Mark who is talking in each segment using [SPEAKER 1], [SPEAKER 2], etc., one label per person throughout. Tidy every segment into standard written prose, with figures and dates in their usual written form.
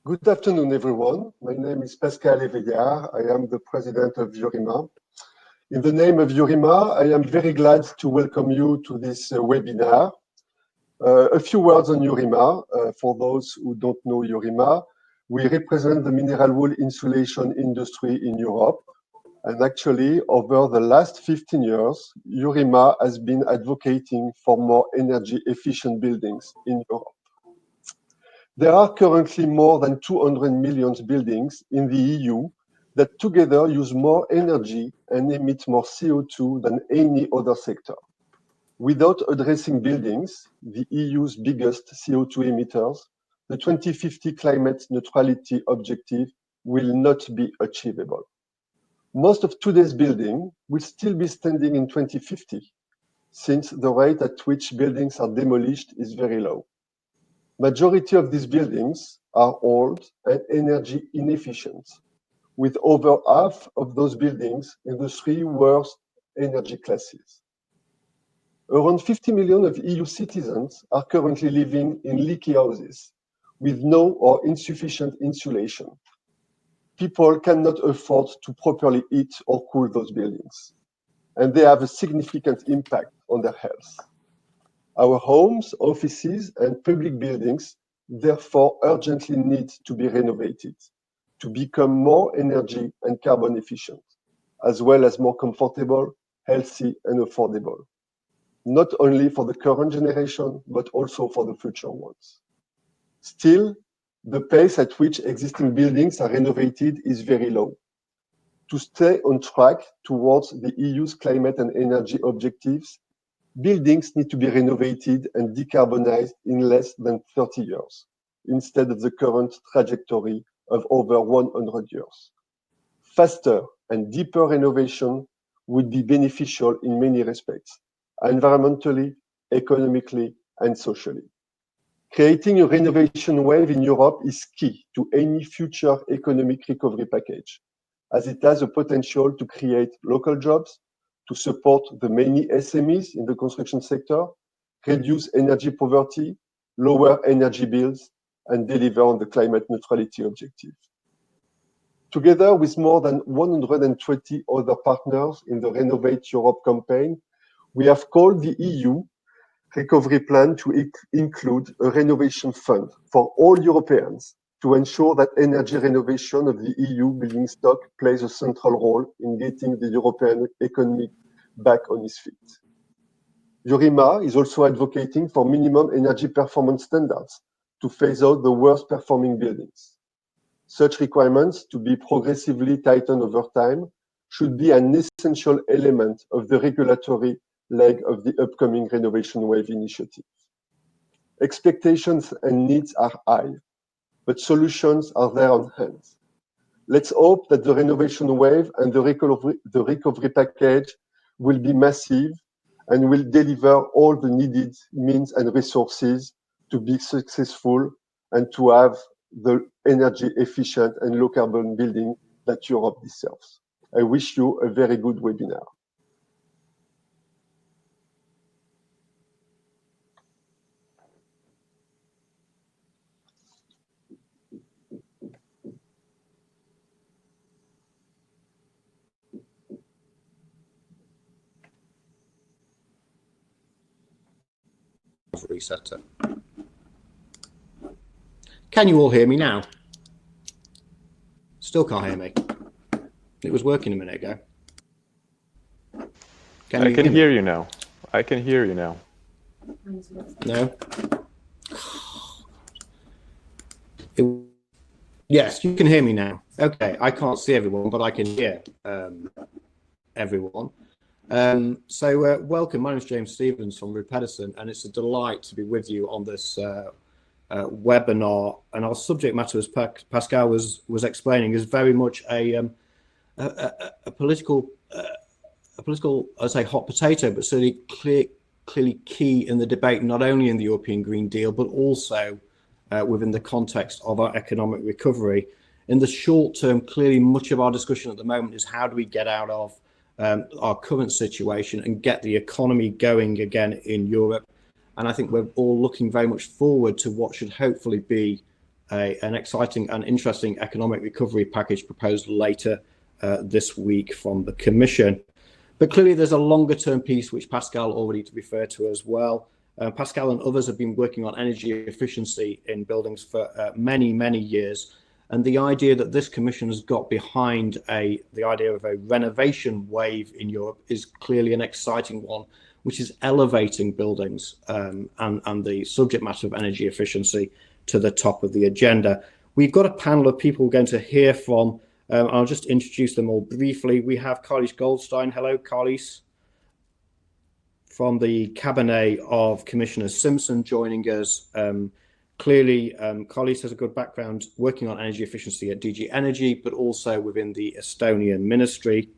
[SPEAKER 1] Good afternoon, everyone. My name is Pascal Eveillard. I am the president of Eurima. In the name of Eurima, I am very glad to welcome you to this webinar. A few words on Eurima. For those who don't know Eurima, we represent the mineral wool insulation industry in Europe. And actually, over the last 15 years, Eurima has been advocating for more energy efficient buildings in Europe. There are currently more than 200 million buildings in the EU that together use more energy and emit more CO2 than any other sector. Without addressing buildings, the EU's biggest CO2 emitters, the 2050 climate neutrality objective will not be achievable. Most of today's buildings will still be standing in 2050, since the rate at which buildings are demolished is very low. Majority of these buildings are old and energy inefficient, with over half of those buildings in the three worst energy classes. Around 50 million of EU citizens are currently living in leaky houses with no or insufficient insulation. People cannot afford to properly heat or cool those buildings, and they have a significant impact on their health. Our homes, offices, and public buildings therefore urgently need to be renovated to become more energy and carbon efficient, as well as more comfortable, healthy, and affordable, not only for the current generation, but also for the future ones. Still, the pace at which existing buildings are renovated is very low. To stay on track towards the EU's climate and energy objectives, buildings need to be renovated and decarbonized in less than 30 years, instead of the current trajectory of over 100 years. Faster and deeper renovation would be beneficial in many respects, environmentally, economically, and socially. Creating a renovation wave in Europe is key to any future economic recovery package, as it has a potential to create local jobs, to support the many SMEs in the construction sector, reduce energy poverty, lower energy bills, and deliver on the climate neutrality objective. Together with more than 120 other partners in the Renovate Europe campaign, we have called the EU recovery plan to include a renovation fund for all Europeans to ensure that energy renovation of the EU building stock plays a central role in getting the European economy back on its feet. Eurima is also advocating for minimum energy performance standards to phase out the worst performing buildings. Such requirements, to be progressively tightened over time, should be an essential element of the regulatory leg of the upcoming Renovation Wave initiative. Expectations and needs are high, but solutions are there on hand. Let's hope that the Renovation Wave and the recovery package will be massive and will deliver all the needed means and resources to be successful and to have the energy efficient and low carbon building that Europe deserves. I wish you a very good webinar.
[SPEAKER 2] Resetter. Can you all hear me now? Still can't hear me. It was working a minute ago.
[SPEAKER 3] I can hear you now. I can hear you now.
[SPEAKER 2] No? Yes, you can hear me now. Okay, I can't see everyone, but I can hear everyone. Welcome. My name is James Stevens from Repedison, and it's a delight to be with you on this webinar. And our subject matter, as Pascal was explaining, is very much a political, I'd say, hot potato, but certainly clearly key in the debate, not only in the European Green Deal, but also within the context of our economic recovery. In the short term, clearly much of our discussion at the moment is how do we get out of our current situation and get the economy going again in Europe. And I think we're all looking very much forward to what should hopefully be an exciting and interesting economic recovery package proposed later this week from the Commission. But clearly there's a longer term piece which Pascal already referred to as well. Pascal and others have been working on energy efficiency in buildings for many, many years. And the idea that this Commission has got behind the idea of a renovation wave in Europe is clearly an exciting one, which is elevating buildings and the subject matter of energy efficiency to the top of the agenda. We've got a panel of people we're going to hear from. I'll just introduce them all briefly. We have Carlis Goldstein. Hello, Carlis. From the cabinet of Commissioner Simpson joining us. Clearly, Carlis has a good background working on energy efficiency at DG Energy, but also within the Estonian ministry.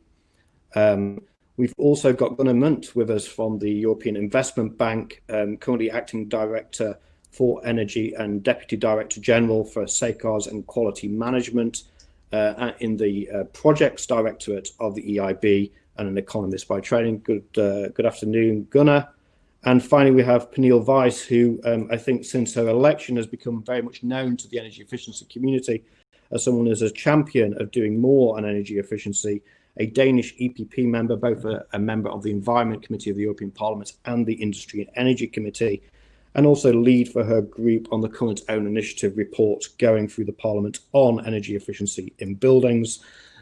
[SPEAKER 2] We've also got Gunnar Munt with us from the European Investment Bank, currently acting director for energy and deputy director general for safeguards and quality management in the projects directorate of the EIB, and an economist by training. Good afternoon, Gunnar. And finally, we have Pernille Weiss, who I think since her election has become very much known to the energy efficiency community as someone who's a champion of doing more on energy efficiency, a Danish EPP member, both a member of the Environment Committee of the European Parliament and the Industry and Energy Committee, and also lead for her group on the current own initiative report going through the Parliament on energy efficiency in buildings.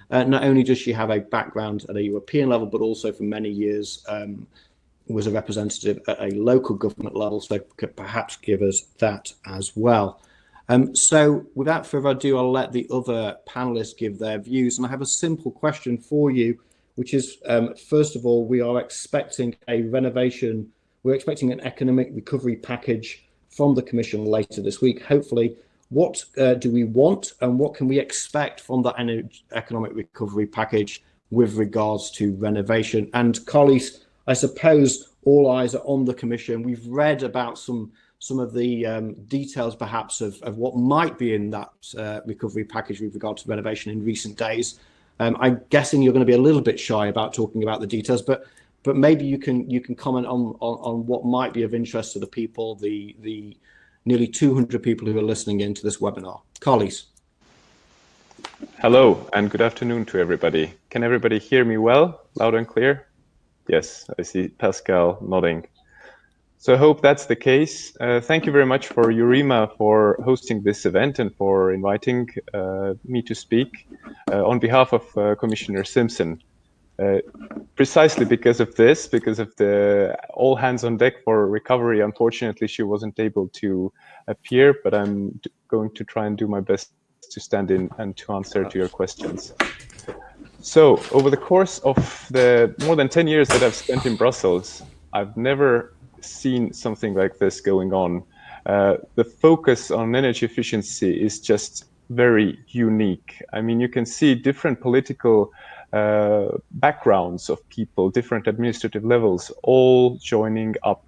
[SPEAKER 2] Not only does she have a background at a European level, but also for many years was a representative at a local government level, so could perhaps give us that as well. So without further ado, I'll let the other panelists give their views. And I have a simple question for you, which is, first of all, we're expecting an economic recovery package from the Commission later this week, hopefully. What do we want and what can we expect from that economic recovery package with regards to renovation? And Carlis, I suppose all eyes are on the Commission. We've read about some of the details perhaps of what might be in that recovery package with regard to renovation in recent days. I'm guessing you're going to be a little bit shy about talking about the details, but maybe you can comment on what might be of interest to the people, the nearly 200 people who are listening into this webinar. Carlis.
[SPEAKER 3] Hello and good afternoon to everybody. Can everybody hear me well, loud and clear? Yes, I see Pascal nodding. So I hope that's the case. Thank you very much for Eurima for hosting this event and for inviting me to speak on behalf of Commissioner Simpson. Precisely because of this, because of the all hands on deck for recovery, unfortunately, she wasn't able to appear, but I'm going to try and do my best to stand in and to answer to your questions. So over the course of the more than 10 years that I've spent in Brussels, I've never seen something like this going on. The focus on energy efficiency is just very unique. I mean, you can see different political backgrounds of people, different administrative levels, all joining up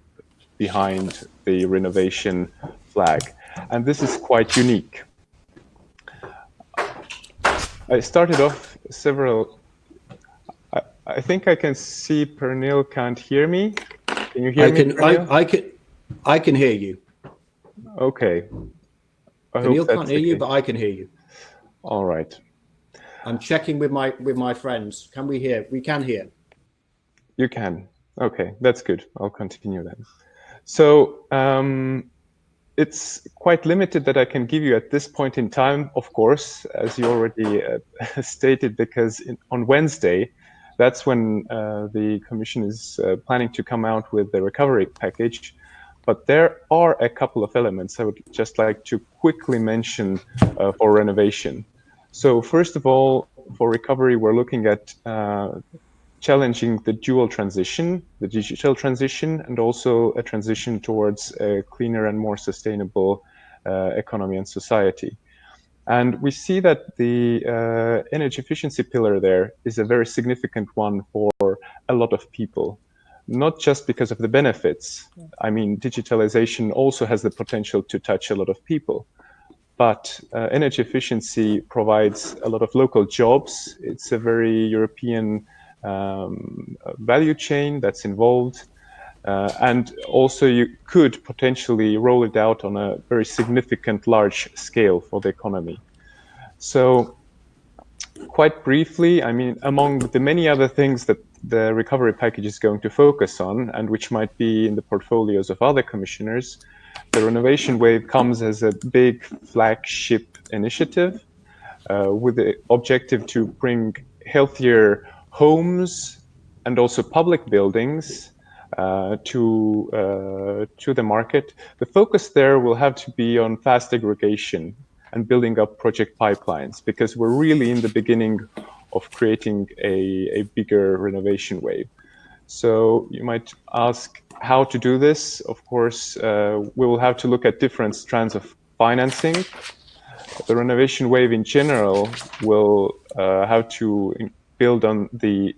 [SPEAKER 3] behind the renovation flag. And this is quite unique. I started off I think I can see Pernille can't hear me. Can you hear me?
[SPEAKER 2] I can hear you.
[SPEAKER 3] Okay.
[SPEAKER 2] Pernille can't hear you, but I can hear you.
[SPEAKER 3] All right.
[SPEAKER 2] I'm checking with my friends. Can we hear? We can hear.
[SPEAKER 3] You can. Okay, that's good. I'll continue then. So it's quite limited that I can give you at this point in time, of course, as you already stated, because on Wednesday, that's when the Commission is planning to come out with the recovery package. But there are a couple of elements I would just like to quickly mention for renovation. So first of all, for recovery, we're looking at challenging the dual transition, the digital transition, and also a transition towards a cleaner and more sustainable economy and society. And we see that the energy efficiency pillar there is a very significant one for a lot of people, not just because of the benefits. I mean, digitalization also has the potential to touch a lot of people. But energy efficiency provides a lot of local jobs. It's a very European value chain that's involved. And also you could potentially roll it out on a very significant large scale for the economy. So quite briefly, I mean, among the many other things that the recovery package is going to focus on, and which might be in the portfolios of other commissioners, the renovation wave comes as a big flagship initiative with the objective to bring healthier homes and also public buildings to the market. The focus there will have to be on fast aggregation and building up project pipelines, because we're really in the beginning of creating a bigger renovation wave. So you might ask how to do this. Of course, we will have to look at different strands of financing. The renovation wave in general will have to build on the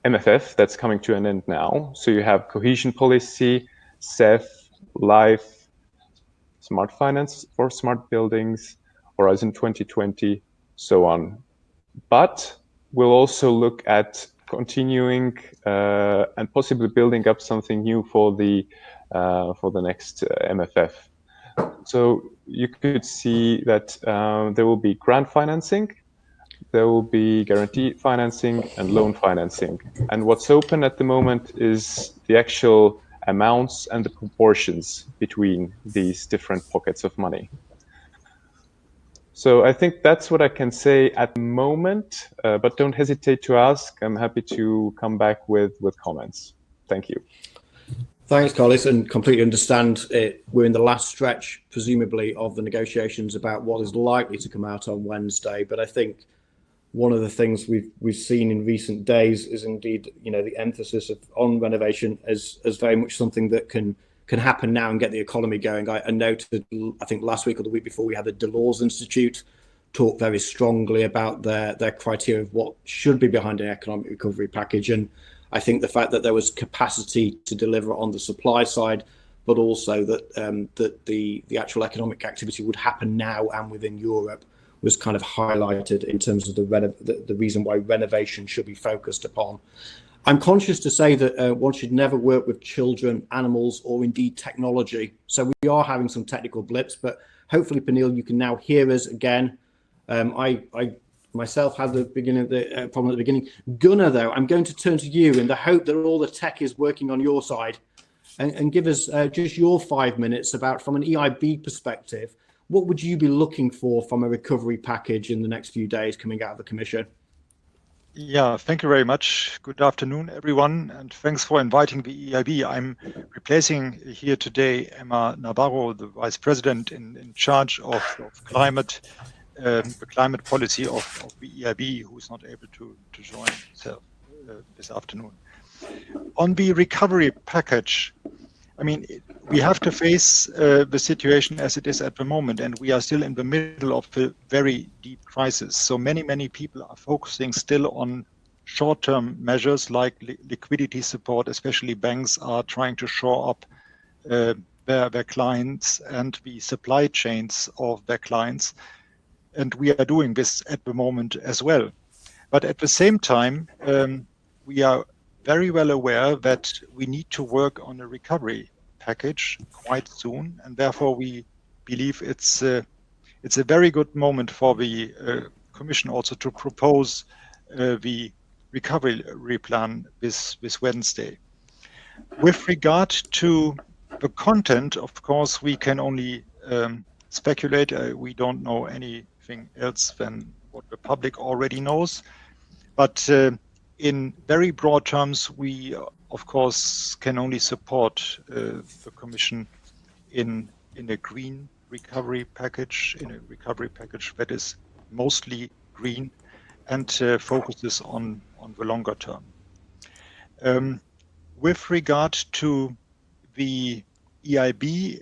[SPEAKER 3] MFF that's coming to an end now. So you have cohesion policy, CEF, LIFE, smart finance for smart buildings, Horizon 2020, so on. But we'll also look at continuing and possibly building up something new for the next MFF. So you could see that there will be grant financing, there will be guarantee financing and loan financing. And what's open at the moment is the actual amounts and the proportions between these different pockets of money. So I think that's what I can say at the moment, but don't hesitate to ask. I'm happy to come back with comments. Thank you.
[SPEAKER 2] Thanks, Carlos, and completely understand it. We're in the last stretch, presumably, of the negotiations about what is likely to come out on Wednesday. But I think one of the things we've seen in recent days is indeed, the emphasis on renovation as very much something that can happen now and get the economy going. I noted, I think last week or the week before, we had the Delors Institute talk very strongly about their criteria of what should be behind an economic recovery package. And I think the fact that there was capacity to deliver on the supply side, but also that the actual economic activity would happen now and within Europe was kind of highlighted in terms of the reason why renovation should be focused upon. I'm conscious to say that one should never work with children, animals, or indeed technology. So we are having some technical blips, but hopefully, Pernille, you can now hear us again. I myself had the beginning of the problem at the beginning. Gunnar, though, I'm going to turn to you in the hope that all the tech is working on your side, and give us just your 5 minutes about, from an EIB perspective, what would you be looking for from a recovery package in the next few days coming out of the Commission?
[SPEAKER 4] Yeah, thank you very much. Good afternoon, everyone, and thanks for inviting the EIB. I'm replacing here today Emma Navarro, the Vice President in charge of climate, the climate policy of the EIB, who is not able to join herself this afternoon. On the recovery package, I mean, we have to face the situation as it is at the moment, and we are still in the middle of a very deep crisis. So many people are focusing still on short-term measures like liquidity support. Especially banks are trying to shore up their clients and the supply chains of their clients. And we are doing this at the moment as well. But at the same time, we are very well aware that we need to work on a recovery package quite soon, and therefore we believe it's a very good moment for the Commission also to propose the recovery plan this Wednesday. With regard to the content, of course, we can only speculate. We don't know anything else than what the public already knows, but in very broad terms, we, of course, can only support the Commission in a green recovery package, that is mostly green and focuses on the longer term. With regard to the EIB,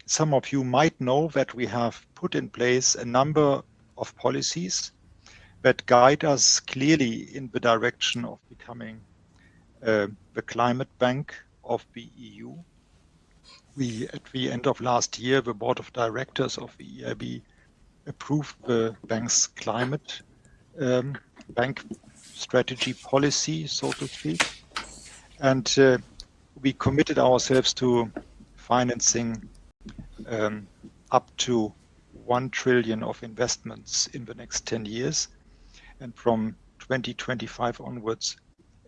[SPEAKER 4] some of you might know that we have put in place a number of policies that guide us clearly in the direction of becoming the climate bank of the EU. At the end of last year, the board of directors of the EIB approved the bank's climate bank strategy policy, so to speak. And we committed ourselves to financing up to 1 trillion of investments in the next 10 years. And from 2025 onwards,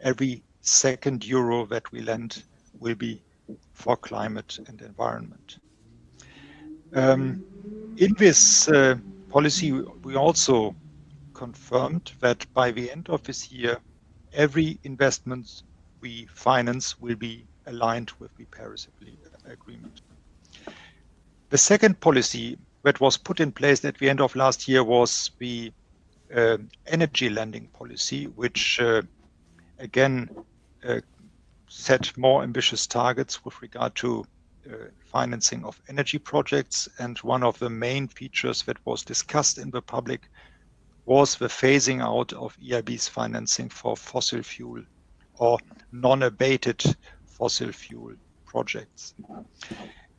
[SPEAKER 4] every second euro that we lend will be for climate and environment. In this policy, we also confirmed that by the end of this year, every investment we finance will be aligned with the Paris Agreement. The second policy that was put in place at the end of last year was the energy lending policy, which again set more ambitious targets with regard to financing of energy projects. And one of the main features that was discussed in the public was the phasing out of EIB's financing for fossil fuel or non-abated fossil fuel projects.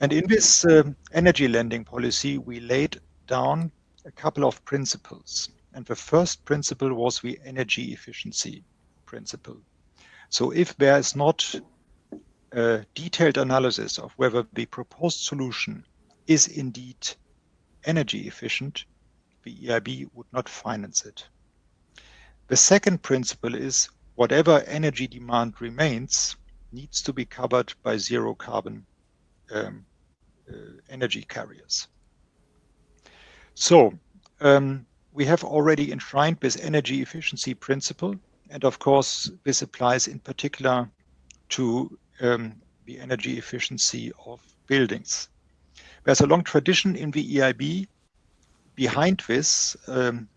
[SPEAKER 4] And in this energy lending policy, we laid down a couple of principles. And the first principle was the energy efficiency principle. So if there is not a detailed analysis of whether the proposed solution is indeed energy efficient, the EIB would not finance it. The second principle is whatever energy demand remains needs to be covered by zero carbon energy carriers. So we have already enshrined this energy efficiency principle. And of course, this applies in particular to the energy efficiency of buildings. There's a long tradition in the EIB behind this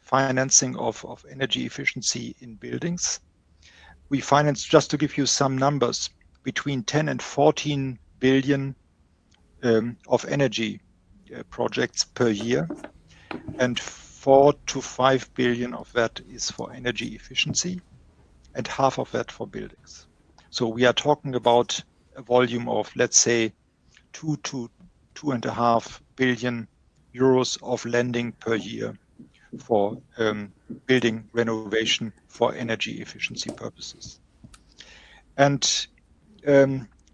[SPEAKER 4] financing of energy efficiency in buildings. We finance, just to give you some numbers, between 10 and 14 billion of energy projects per year, and 4 to 5 billion of that is for energy efficiency, and half of that for buildings. So we are talking about a volume of, let's say, 2 to 2.5 billion euros of lending per year for building renovation for energy efficiency purposes. And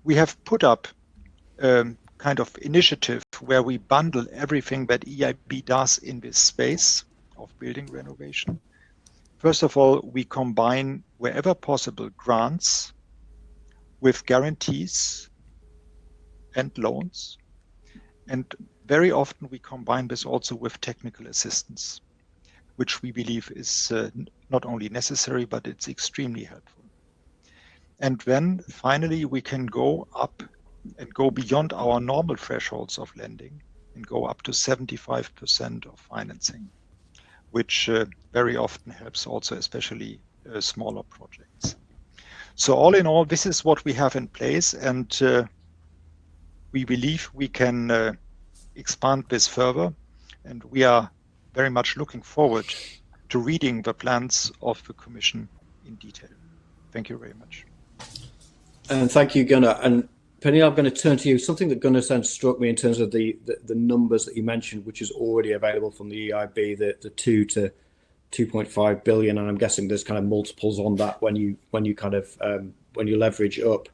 [SPEAKER 4] we have put up kind of initiative where we bundle everything that EIB does in this space of building renovation. First of all, we combine, wherever possible, grants with guarantees and loans. And very often we combine this also with technical assistance, which we believe is not only necessary, but it's extremely helpful. And then finally, we can go up and go beyond our normal thresholds of lending and go up to 75% of financing, which very often helps also, especially smaller projects. So all in all, this is what we have in place, and we believe we can expand this further, and we are very much looking forward to reading the plans of the Commission in detail. Thank you very much.
[SPEAKER 2] And thank you, Gunnar. And Pernille, I'm going to turn to you. Something that Gunnar said struck me in terms of the numbers that you mentioned, which is already available from the EIB, the 2 to 2.5 billion, and I'm guessing there's kind of multiples on that when you leverage up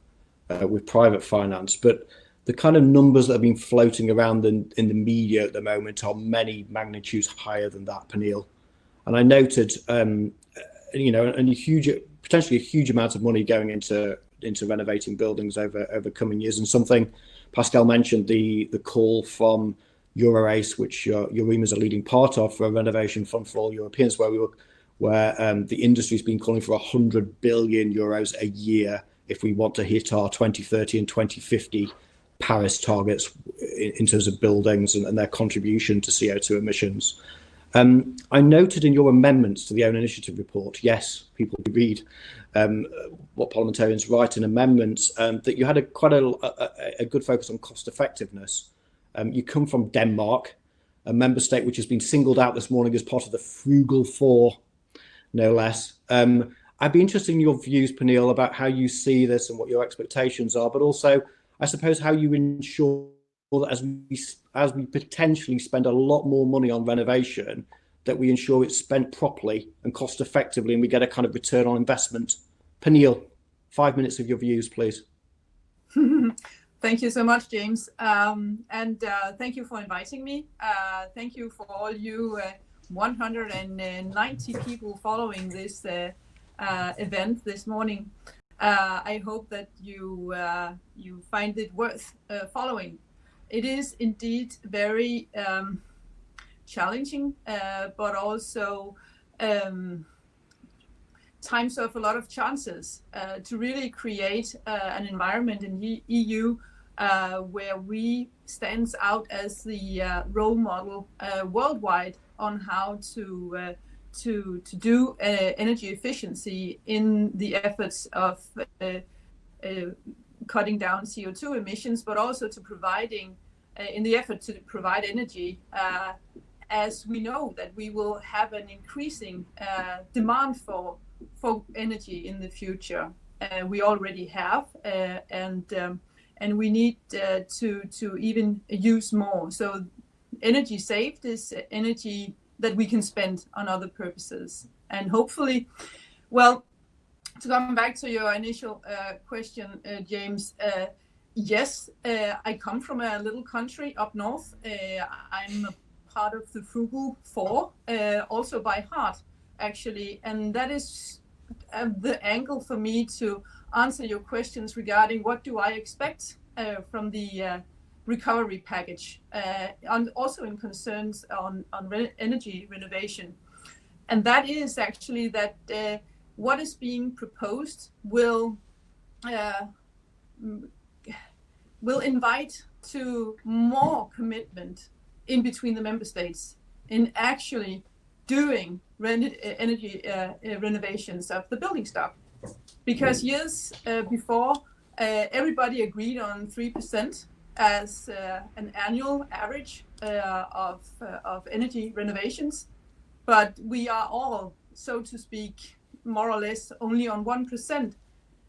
[SPEAKER 2] with private finance. But the kind of numbers that have been floating around in the media at the moment are many magnitudes higher than that, Pernille. And I noted, and potentially a huge amount of money going into renovating buildings over coming years. And something Pascal mentioned, the call from EuroAce, which Eurima is a leading part of, for a renovation fund for all Europeans, where the industry's been calling for 100 billion euros a year if we want to hit our 2030 and 2050 Paris targets in terms of buildings and their contribution to CO2 emissions. I noted in your amendments to the own initiative report, yes, people do read what parliamentarians write in amendments, that you had quite a good focus on cost effectiveness. You come from Denmark, a member state which has been singled out this morning as part of the Frugal Four, no less. I'd be interested in your views, Pernille, about how you see this and what your expectations are, but also, I suppose, how you ensure that as we potentially spend a lot more money on renovation, that we ensure it's spent properly and cost effectively, and we get a kind of return on investment. Pernille, 5 minutes of your views, please.
[SPEAKER 5] Thank you so much, James. And thank you for inviting me. Thank you for all you 190 people following this event this morning. I hope that you find it worth following. It is indeed very challenging, but also times of a lot of chances to really create an environment in the EU where we stands out as the role model worldwide on how to do energy efficiency in the efforts of cutting down CO2 emissions, but also to providing in the effort to provide energy, as we know that we will have an increasing demand for energy in the future. We already have, and we need to even use more. So energy saved is energy that we can spend on other purposes. And hopefully, well, to come back to your initial question, James, yes, I come from a little country up north. I'm a part of the Frugal Four, also by heart, actually. And that is the angle for me to answer your questions regarding what do I expect from the recovery package, and also in concerns on energy renovation. And that is actually that what is being proposed will invite to more commitment in between the member states in actually doing energy renovations of the building stock. Because years before, everybody agreed on 3% as an annual average of energy renovations, but we are all, so to speak, more or less only on 1%.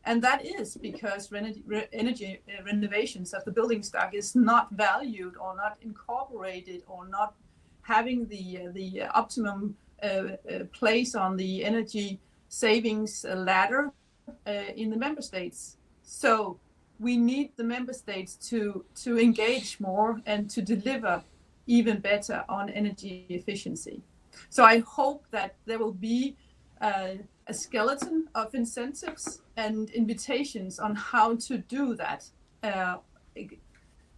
[SPEAKER 5] And that is because energy renovations of the building stock is not valued or not incorporated or not having the optimum place on the energy savings ladder in the member states. So we need the member states to engage more and to deliver even better on energy efficiency. So I hope that there will be a skeleton of incentives and invitations on how to do that.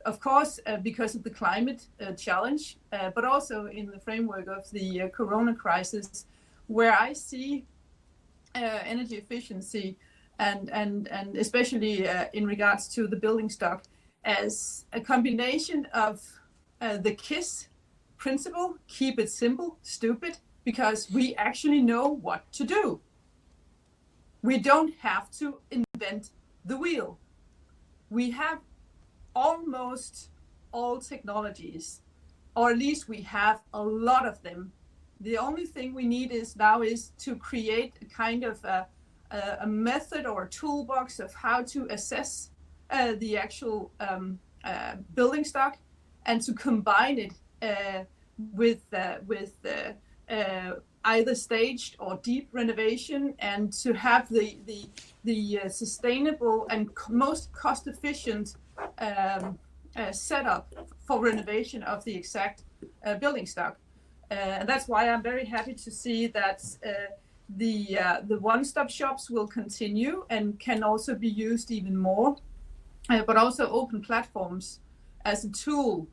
[SPEAKER 5] Of course, because of the climate challenge, but also in the framework of the corona crisis, where I see energy efficiency and especially in regards to the building stock as a combination of the KISS principle, keep it simple, stupid, because we actually know what to do. We don't have to invent the wheel. We have almost all technologies, or at least we have a lot of them. The only thing we need is to create a kind of a method or a toolbox of how to assess the actual building stock and to combine it with either staged or deep renovation, and to have the sustainable and most cost efficient setup for renovation of the exact building stock. And that's why I'm very happy to see that the one-stop shops will continue and can also be used even more, but also open platforms as a tool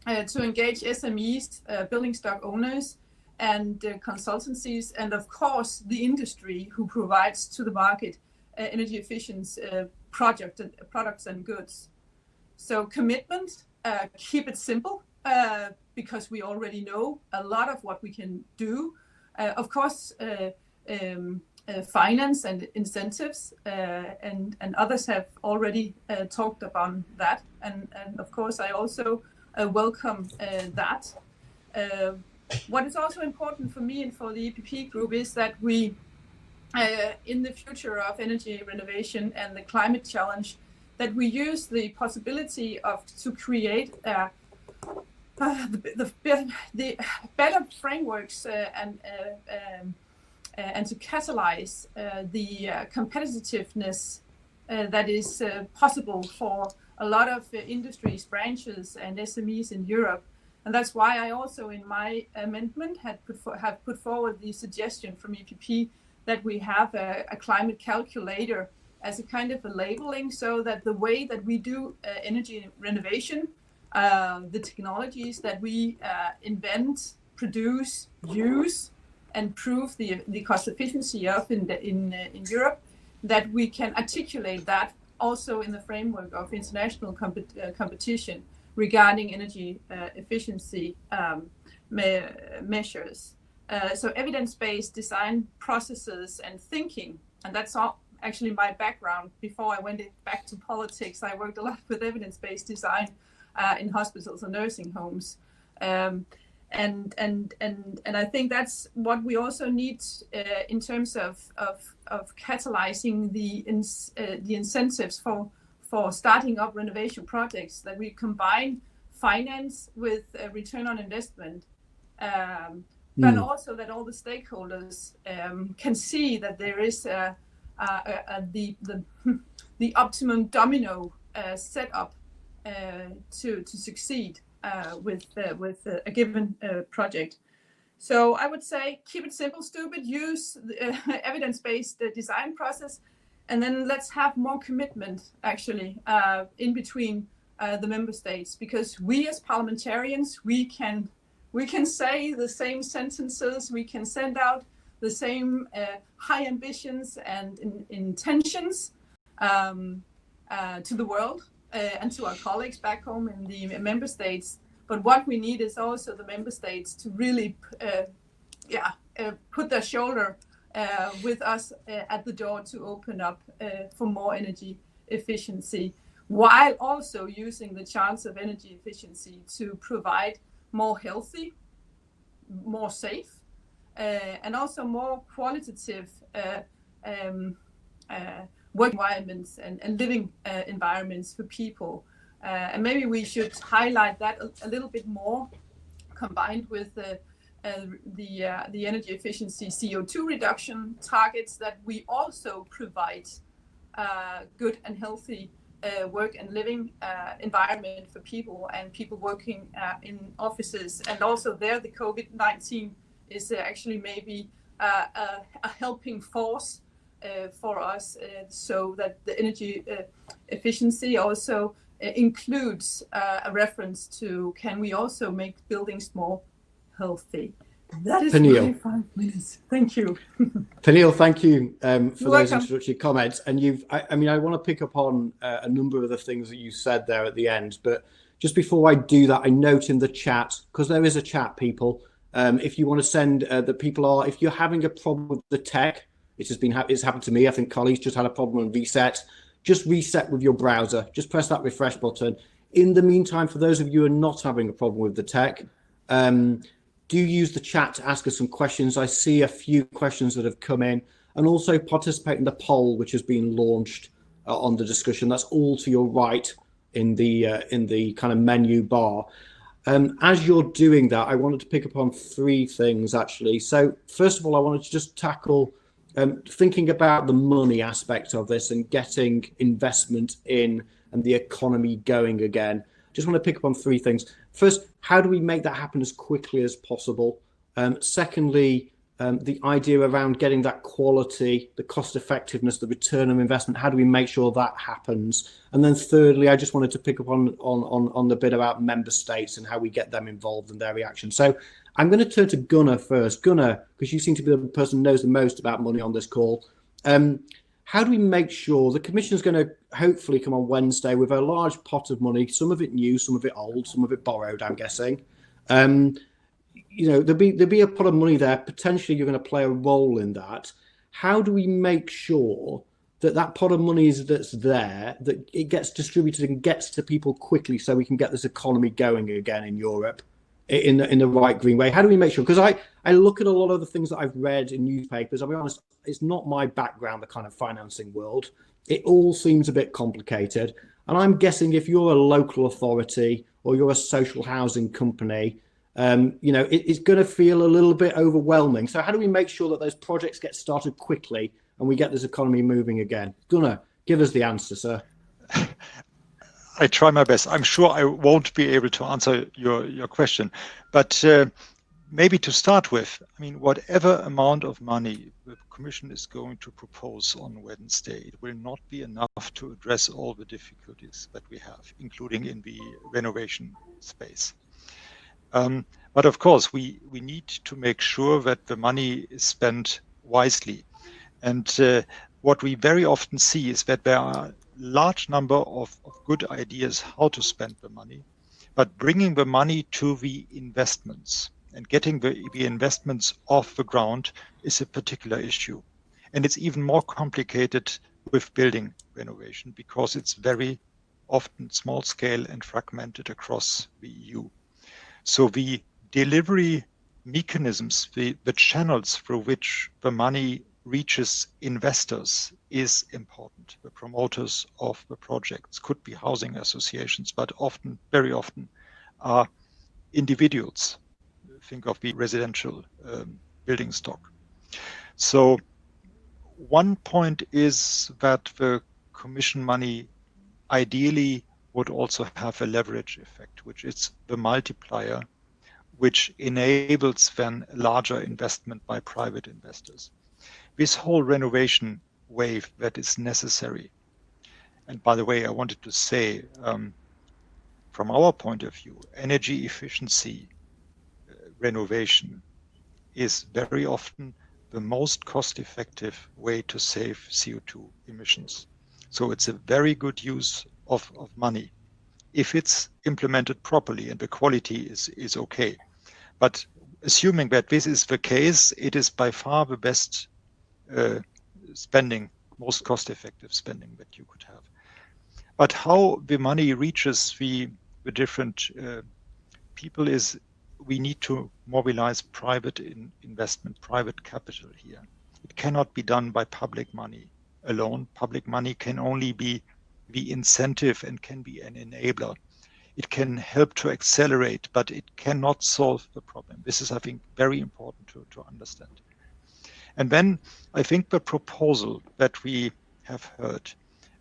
[SPEAKER 5] to engage SMEs, building stock owners, and consultancies, and of course the industry who provides to the market energy efficient products and goods. So commitment, keep it simple, because we already know a lot of what we can do. Of course, finance and incentives, and others have already talked about that. And of course, I also welcome that. What is also important for me and for the EPP group is that we, in the future of energy renovation and the climate challenge, that we use the possibility to create the better frameworks and to catalyze the competitiveness that is possible for a lot of industries, branches, and SMEs in Europe. And that's why I also, in my amendment, have put forward the suggestion from EPP that we have a climate calculator as a kind of a labeling, so that the way that we do energy renovation, the technologies that we invent, produce, use, and prove the cost efficiency of in Europe, that we can articulate that also in the framework of international competition regarding energy efficiency measures. So evidence-based design processes and thinking, and that's all actually my background. Before I went back to politics, I worked a lot with evidence-based design in hospitals and nursing homes. And I think that's what we also need in terms of catalyzing the incentives for starting up renovation projects, that we combine finance with return on investment, but also that all the stakeholders can see that there is the optimum domino setup to succeed with a given project. So I would say keep it simple, stupid, use the evidence-based design process, and then let's have more commitment actually in between the member states, because we as parliamentarians, we can say the same sentences, we can send out the same high ambitions and intentions to the world and to our colleagues back home in the member states. But what we need is also the member states to really put their shoulder with us at the door to open up for more energy efficiency, while also using the chance of energy efficiency to provide more healthy, more safe, and also more qualitative work environments and living environments for people. And maybe we should highlight that a little bit more, combined with the energy efficiency CO2 reduction targets, that we also provide good and healthy work and living environment for people, and people working in offices. And also there, the COVID-19 is actually maybe a helping force for us, so that the energy efficiency also includes a reference to, can we also make buildings more healthy? That is
[SPEAKER 2] Pernille.
[SPEAKER 5] 5 minutes. Thank you.
[SPEAKER 2] Pernille, thank you for
[SPEAKER 5] You're
[SPEAKER 2] those
[SPEAKER 5] welcome.
[SPEAKER 2] introductory comments. And I want to pick up on a number of the things that you said there at the end. But just before I do that, I note in the chat, because there is a chat, people, if you want to send if you're having a problem with the tech, it's happened to me. I think colleagues just had a problem on reset. Just reset with your browser. Just press that refresh button. In the meantime, for those of you who are not having a problem with the tech, do use the chat to ask us some questions. I see a few questions that have come in, and also participate in the poll which has been launched on the discussion. That's all to your right in the kind of menu bar. As you're doing that, I wanted to pick up on three things actually. So first of all, I wanted to just tackle thinking about the money aspect of this and getting investment in and the economy going again. Just want to pick up on three things. First, how do we make that happen as quickly as possible? Secondly, the idea around getting that quality, the cost effectiveness, the return on investment, how do we make sure that happens? And then thirdly, I just wanted to pick up on the bit about member states and how we get them involved in their reaction. So I'm going to turn to Gunnar first. Gunnar, because you seem to be the person who knows the most about money on this call. How do we make sure the Commission is going to hopefully come on Wednesday with a large pot of money, some of it new, some of it old, some of it borrowed, I'm guessing. There'll be a pot of money there. Potentially you're going to play a role in that. How do we make sure that that pot of money that's there, that it gets distributed and gets to people quickly, so we can get this economy going again in Europe in the right green way? How do we make sure? Because I look at a lot of the things that I've read in newspapers. I'll be honest, it's not my background, the kind of financing world. It all seems a bit complicated. And I'm guessing if you're a local authority or you're a social housing company, it's going to feel a little bit overwhelming. So how do we make sure that those projects get started quickly and we get this economy moving again? Gunnar, Give us the answer, sir.
[SPEAKER 4] I try my best. I'm sure I won't be able to answer your question, but maybe to start with, I mean, whatever amount of money the Commission is going to propose on Wednesday, it will not be enough to address all the difficulties that we have, including in the renovation space. But of course, we need to make sure that the money is spent wisely. And what we very often see is that there are a large number of good ideas how to spend the money, but bringing the money to the investments and getting the investments off the ground is a particular issue. And it's even more complicated with building renovation because it's very often small scale and fragmented across the EU. So the delivery mechanisms, the channels through which the money reaches investors is important. The promoters of the projects could be housing associations, but often, very often, are individuals. Think of the residential building stock. So one point is that the Commission money ideally would also have a leverage effect, which is the multiplier, which enables then larger investment by private investors. This whole renovation wave that is necessary. And by the way, I wanted to say, from our point of view, energy efficiency renovation is very often the most cost-effective way to save CO2 emissions. So it's a very good use of money if it's implemented properly and the quality is okay. But assuming that this is the case, it is by far the best spending, most cost-effective spending that you could have. But how the money reaches the different people is we need to mobilize private investment, private capital here. It cannot be done by public money alone. Public money can only be the incentive and can be an enabler. It can help to accelerate, but it cannot solve the problem. This is, I think, very important to understand. And then I think the proposal that we have heard,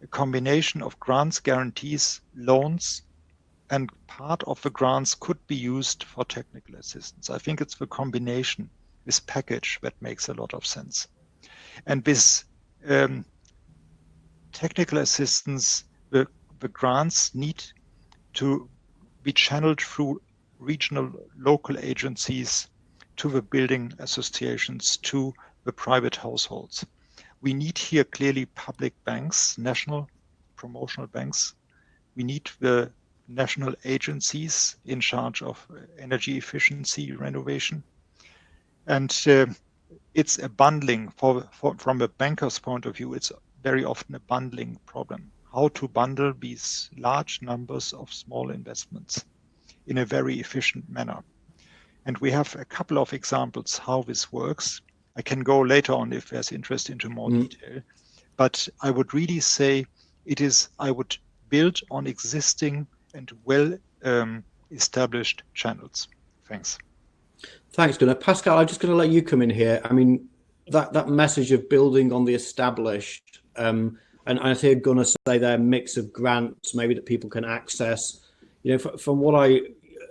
[SPEAKER 4] a combination of grants, guarantees, loans, and part of the grants could be used for technical assistance. I think it's the combination, this package, that makes a lot of sense. And this technical assistance, the grants need to be channeled through regional, local agencies to the building associations, to the private households. We need here clearly public banks, national promotional banks. We need the national agencies in charge of energy efficiency renovation. And it's a bundling from a banker's point of view, it's very often a bundling problem. How to bundle these large numbers of small investments in a very efficient manner. And we have a couple of examples how this works. I can go later on if there's interest into more detail, but I would really say I would build on existing and well established channels. Thanks.
[SPEAKER 2] Thanks, Gunnar. Pascal, I'm just going to let you come in here. I mean, that message of building on the established, and I hear Gunnar say there, mix of grants maybe that people can access. You know, from what I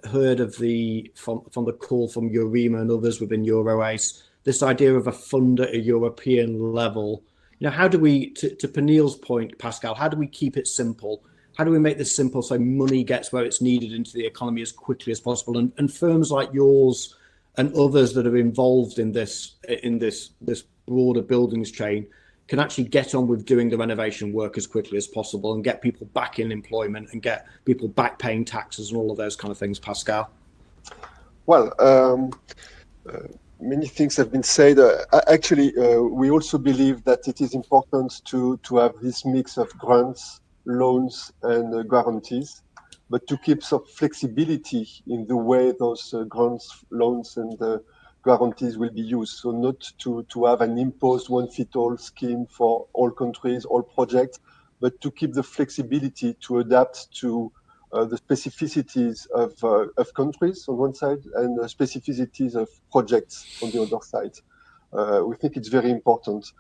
[SPEAKER 2] heard of from the call from Eurema and others within EuroAce, this idea of a fund at a European level. You know, how do we, to Pernille's point, Pascal, how do we keep it simple? How do we make this simple so money gets where it's needed into the economy as quickly as possible? And firms like yours and others that are involved in this broader buildings chain can actually get on with doing the renovation work as quickly as possible and get people back in employment and get people back paying taxes and all of those kind of things, Pascal?
[SPEAKER 1] Well, many things have been said. Actually, we also believe that it is important to have this mix of grants, loans, and guarantees, but to keep some flexibility in the way those grants, loans, and guarantees will be used. So not to have an imposed one-fit-all scheme for all countries, all projects, but to keep the flexibility to adapt to the specificities of countries on one side and the specificities of projects on the other side. We think it's very important.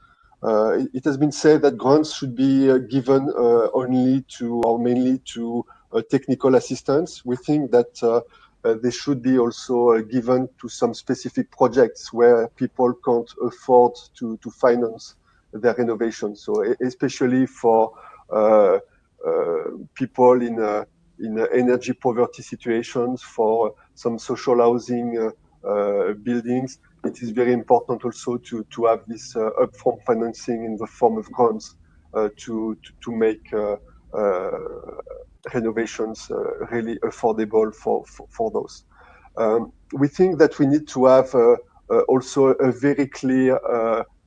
[SPEAKER 1] It has been said that grants should be given only to or mainly to technical assistance. We think that they should be also given to some specific projects where people can't afford to finance their renovation. So especially for people in energy poverty situations, for some social housing buildings, it is very important also to have this upfront financing in the form of grants to make renovations really affordable for those. We think that we need to have also a very clear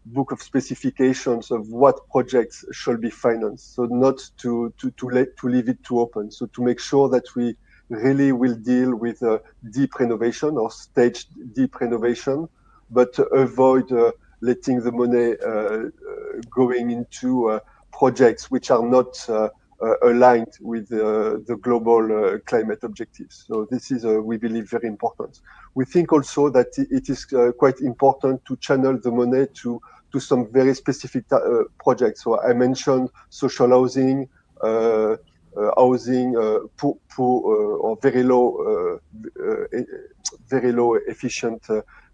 [SPEAKER 1] book of specifications of what projects shall be financed. So not to leave it too open. So to make sure that we really will deal with deep renovation or staged deep renovation, but to avoid letting the money going into projects which are not aligned with the global climate objectives. So this is, we believe, very important. We think also that it is quite important to channel the money to some very specific projects. So I mentioned social housing, housing poor or very low efficient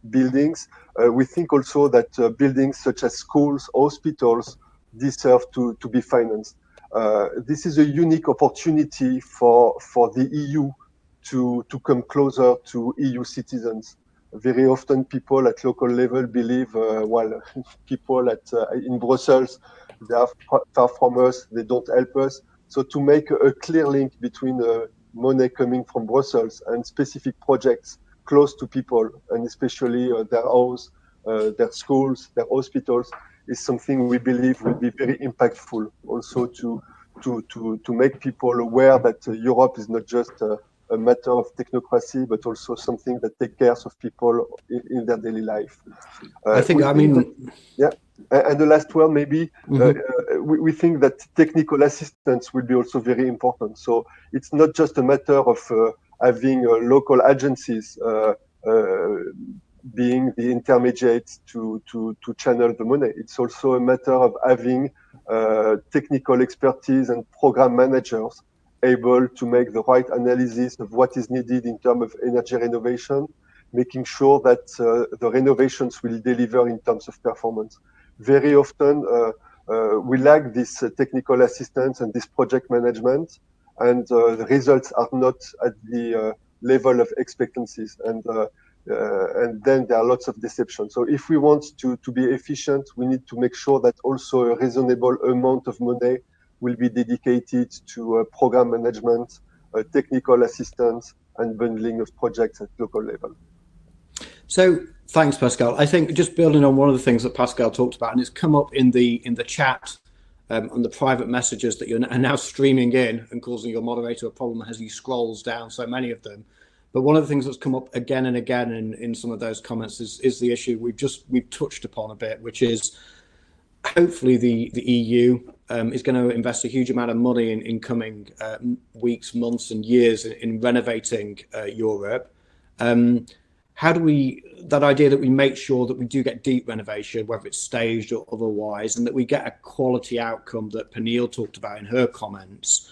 [SPEAKER 1] buildings. We think also that buildings such as schools, hospitals deserve to be financed. This is a unique opportunity for the EU to come closer to EU citizens. Very often people at local level believe, well, people in Brussels, they are far from us, they don't help us. So to make a clear link between money coming from Brussels and specific projects close to people, and especially their house, their schools, their hospitals, is something we believe will be very impactful also to make people aware that Europe is not just a matter of technocracy, but also something that takes care of people in their daily life.
[SPEAKER 2] I think,
[SPEAKER 1] yeah. And the last one, maybe, we think that technical assistance will be also very important. So it's not just a matter of having local agencies being the intermediates to channel the money. It's also a matter of having technical expertise and program managers able to make the right analysis of what is needed in terms of energy renovation, making sure that the renovations will deliver in terms of performance. Very often, we lack this technical assistance and this project management, and the results are not at the level of expectancies, and then there are lots of deception. So if we want to be efficient, we need to make sure that also a reasonable amount of money will be dedicated to program management, technical assistance, and bundling of projects at local level.
[SPEAKER 2] So thanks, Pascal. I think just building on one of the things that Pascal talked about, and it's come up in the chat on the private messages that are now streaming in and causing your moderator a problem as he scrolls down so many of them. But one of the things that's come up again and again in some of those comments is the issue we've touched upon a bit, which is hopefully the EU is going to invest a huge amount of money in coming weeks, months, and years in renovating Europe. How do that idea that we make sure that we do get deep renovation, whether it's staged or otherwise, and that we get a quality outcome that Peniel talked about in her comments,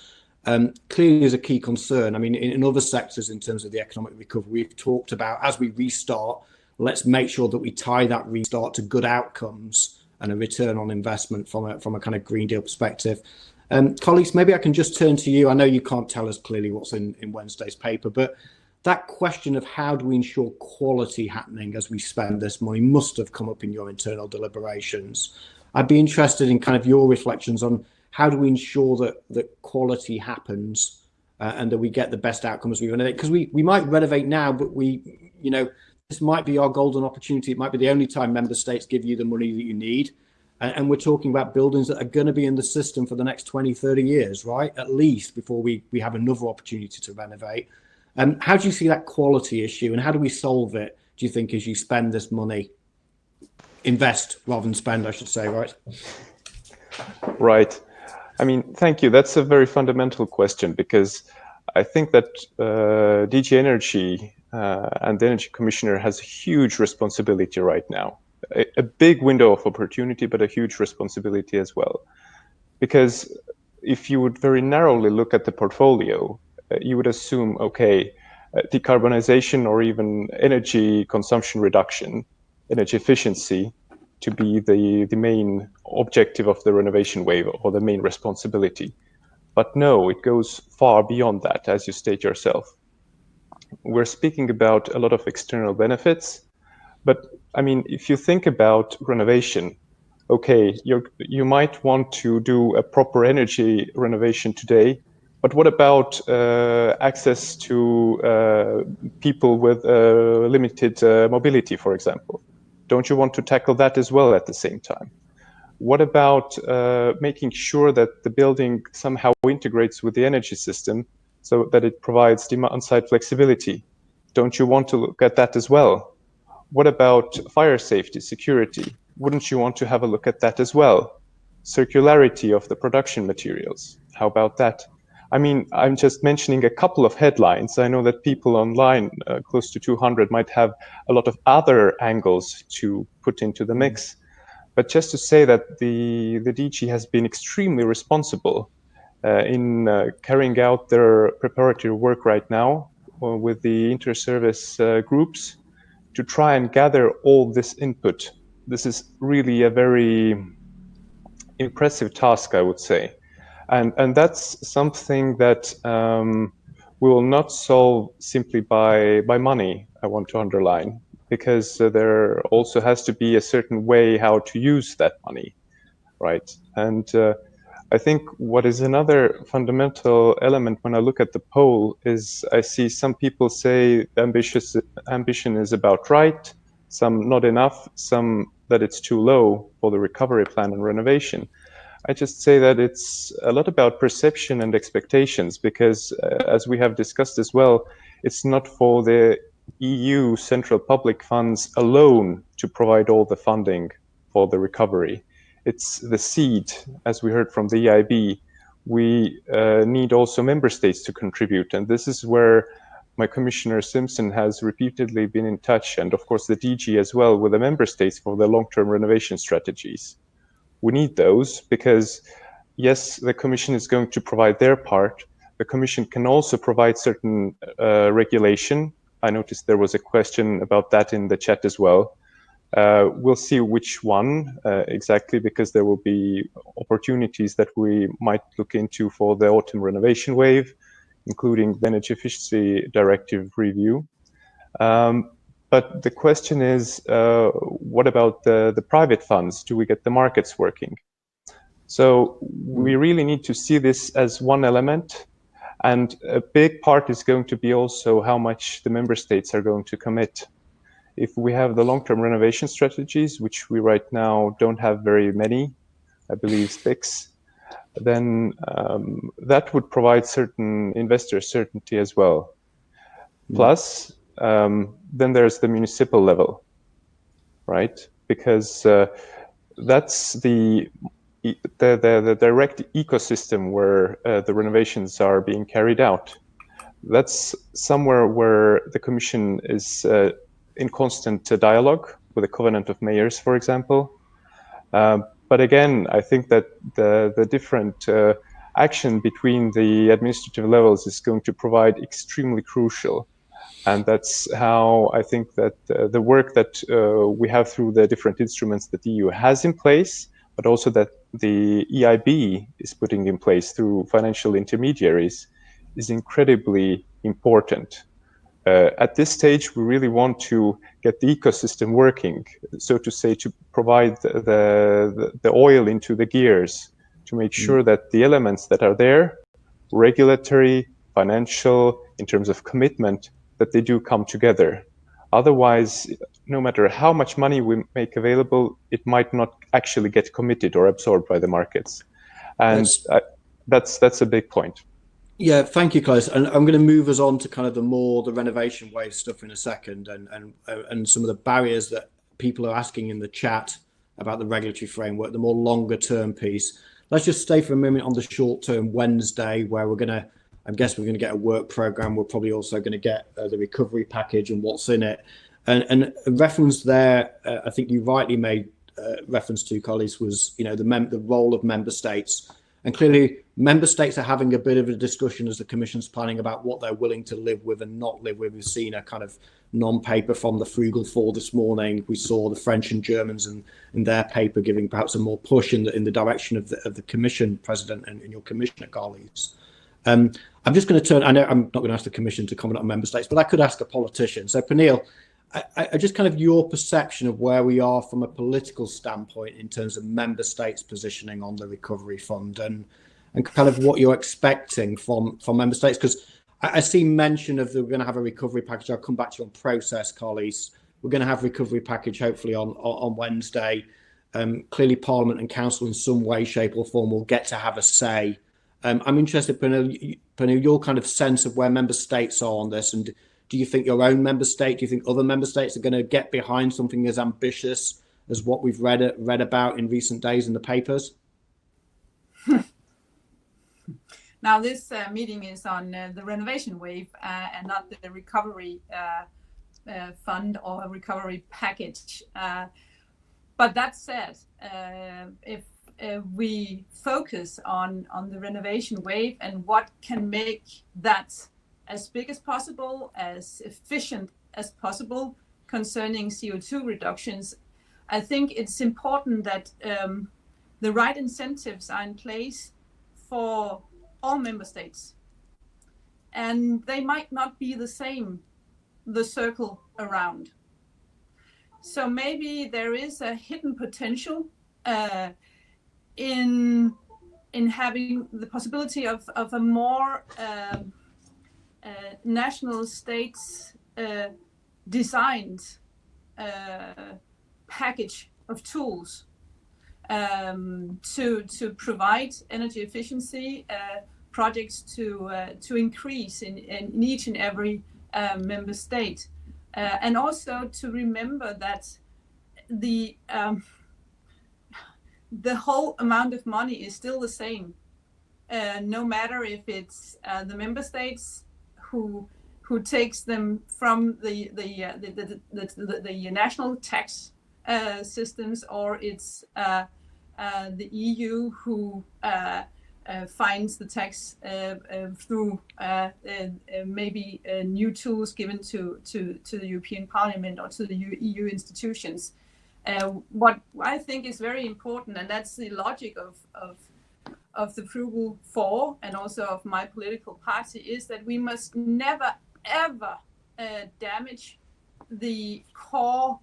[SPEAKER 2] clearly is a key concern. I mean, in other sectors, in terms of the economic recovery, we've talked about as we restart, let's make sure that we tie that restart to good outcomes and a return on investment from a kind of Green Deal perspective. Colleagues, maybe I can just turn to you. I know you can't tell us clearly what's in Wednesday's paper, but that question of how do we ensure quality happening as we spend this money must have come up in your internal deliberations. I'd be interested in kind of your reflections on how do we ensure that quality happens and that we get the best outcomes we renovate, because we might renovate now, but this might be our golden opportunity. It might be the only time member states give you the money that you need. And we're talking about buildings that are going to be in the system for the next 20, 30 years, right? At least before we have another opportunity to renovate. How do you see that quality issue, and how do we solve it, do you think, as you spend this money? Invest rather than spend, I should say, right?
[SPEAKER 3] Right. I mean, thank you. That's a very fundamental question, because I think that DG Energy and the Energy Commissioner has a huge responsibility right now. a big window of opportunity, but a huge responsibility as well. Because if you would very narrowly look at the portfolio, you would assume, okay, decarbonization or even energy consumption reduction, energy efficiency, to be the main objective of the renovation wave or the main responsibility. But no, it goes far beyond that, as you state yourself. We're speaking about a lot of external benefits, but I mean, if you think about renovation, okay, you might want to do a proper energy renovation today, but what about access to people with limited mobility, for example? Don't you want to tackle that as well at the same time? What about making sure that the building somehow integrates with the energy system so that it provides demand-side flexibility? Don't you want to look at that as well? What about fire safety, security? Wouldn't you want to have a look at that as well? Circularity of the production materials, how about that? I mean, I'm just mentioning a couple of headlines. I know that people online, close to 200, might have a lot of other angles to put into the mix. But just to say that the DG has been extremely responsible in carrying out their preparatory work right now with the inter-service groups to try and gather all this input. This is really a very impressive task, I would say. And that's something that we will not solve simply by money, I want to underline, because there also has to be a certain way how to use that money, right? And I think what is another fundamental element when I look at the poll is I see some people say ambition is about right, some not enough, some that it's too low for the recovery plan and renovation. I just say that it's a lot about perception and expectations, because as we have discussed as well, it's not for the EU central public funds alone to provide all the funding for the recovery. It's the seed, as we heard from the EIB. We need also member states to contribute, and this is where my Commissioner Simpson has repeatedly been in touch, and of course the DG as well, with the member states for the long-term renovation strategies. We need those because, yes, the Commission is going to provide their part. The Commission can also provide certain regulation. I noticed there was a question about that in the chat as well. We'll see which one exactly, because there will be opportunities that we might look into for the autumn renovation wave, including the Energy Efficiency Directive review. But the question is, what about the private funds? Do we get the markets working? So we really need to see this as one element. And a big part is going to be also how much the member states are going to commit. If we have the long-term renovation strategies, which we right now don't have very many, I believe 6, then that would provide certain investor certainty as well. Plus, then there's the municipal level, right? Because that's the direct ecosystem where the renovations are being carried out. That's somewhere where the Commission is in constant dialogue with the Covenant of Mayors, for example. But again, I think that the different action between the administrative levels is going to provide extremely crucial. And that's how I think that the work that we have through the different instruments that the EU has in place, but also that the EIB is putting in place through financial intermediaries, is incredibly important. At this stage, we really want to get the ecosystem working, so to say, to provide the oil into the gears, to make sure that the elements that are there, regulatory, financial, in terms of commitment, that they do come together. Otherwise, no matter how much money we make available, it might not actually get committed or absorbed by the markets. And that's a big point.
[SPEAKER 2] Yeah, thank you, Klaus. And I'm going to move us on to kind of the renovation wave stuff in a second, and some of the barriers that people are asking in the chat about the regulatory framework, the more longer term piece. Let's just stay for a moment on the short term Wednesday, where I guess we're going to get a work program. We're probably also going to get the recovery package and what's in it. And a reference there, I think you rightly made reference to, colleagues, was the role of member states. And clearly, member states are having a bit of a discussion as the Commission's planning about what they're willing to live with and not live with. We've seen a kind of non-paper from the Frugal Four this morning. We saw the French and Germans in their paper giving perhaps a more push in the direction of the Commission President and your Commissioner colleagues. I'm just going to turn. I know I'm not going to ask the Commission to comment on member states, but I could ask a politician. So, Pernille, I just kind of your perception of where we are from a political standpoint in terms of member states positioning on the recovery fund and kind of what you're expecting from member states, because I see mention of we're going to have a recovery package. I'll come back to you on process, colleagues. We're going to have a recovery package hopefully on Wednesday. Clearly, Parliament and Council in some way, shape or form will get to have a say. I'm interested, Pernille, your kind of sense of where member states are on this, and do you think your own member state, do you think other member states are going to get behind something as ambitious as what we've read about in recent days in the papers?
[SPEAKER 5] Now, this meeting is on the renovation wave and not the recovery fund or a recovery package. But that said, if we focus on the renovation wave and what can make that as big as possible, as efficient as possible concerning CO2 reductions, I think it's important that the right incentives are in place for all member states. And they might not be the same, the circle around. So maybe there is a hidden potential in having the possibility of a more national states designed package of tools to provide energy efficiency projects to increase in each and every member state, and also to remember that the whole amount of money is still the same, no matter if it's the member states who takes them from the national tax systems, or it's the EU who finds the tax through maybe new tools given to the European Parliament or to the EU institutions. What I think is very important, and that's the logic of the Frugal Four and also of my political party, is that we must never ever damage the core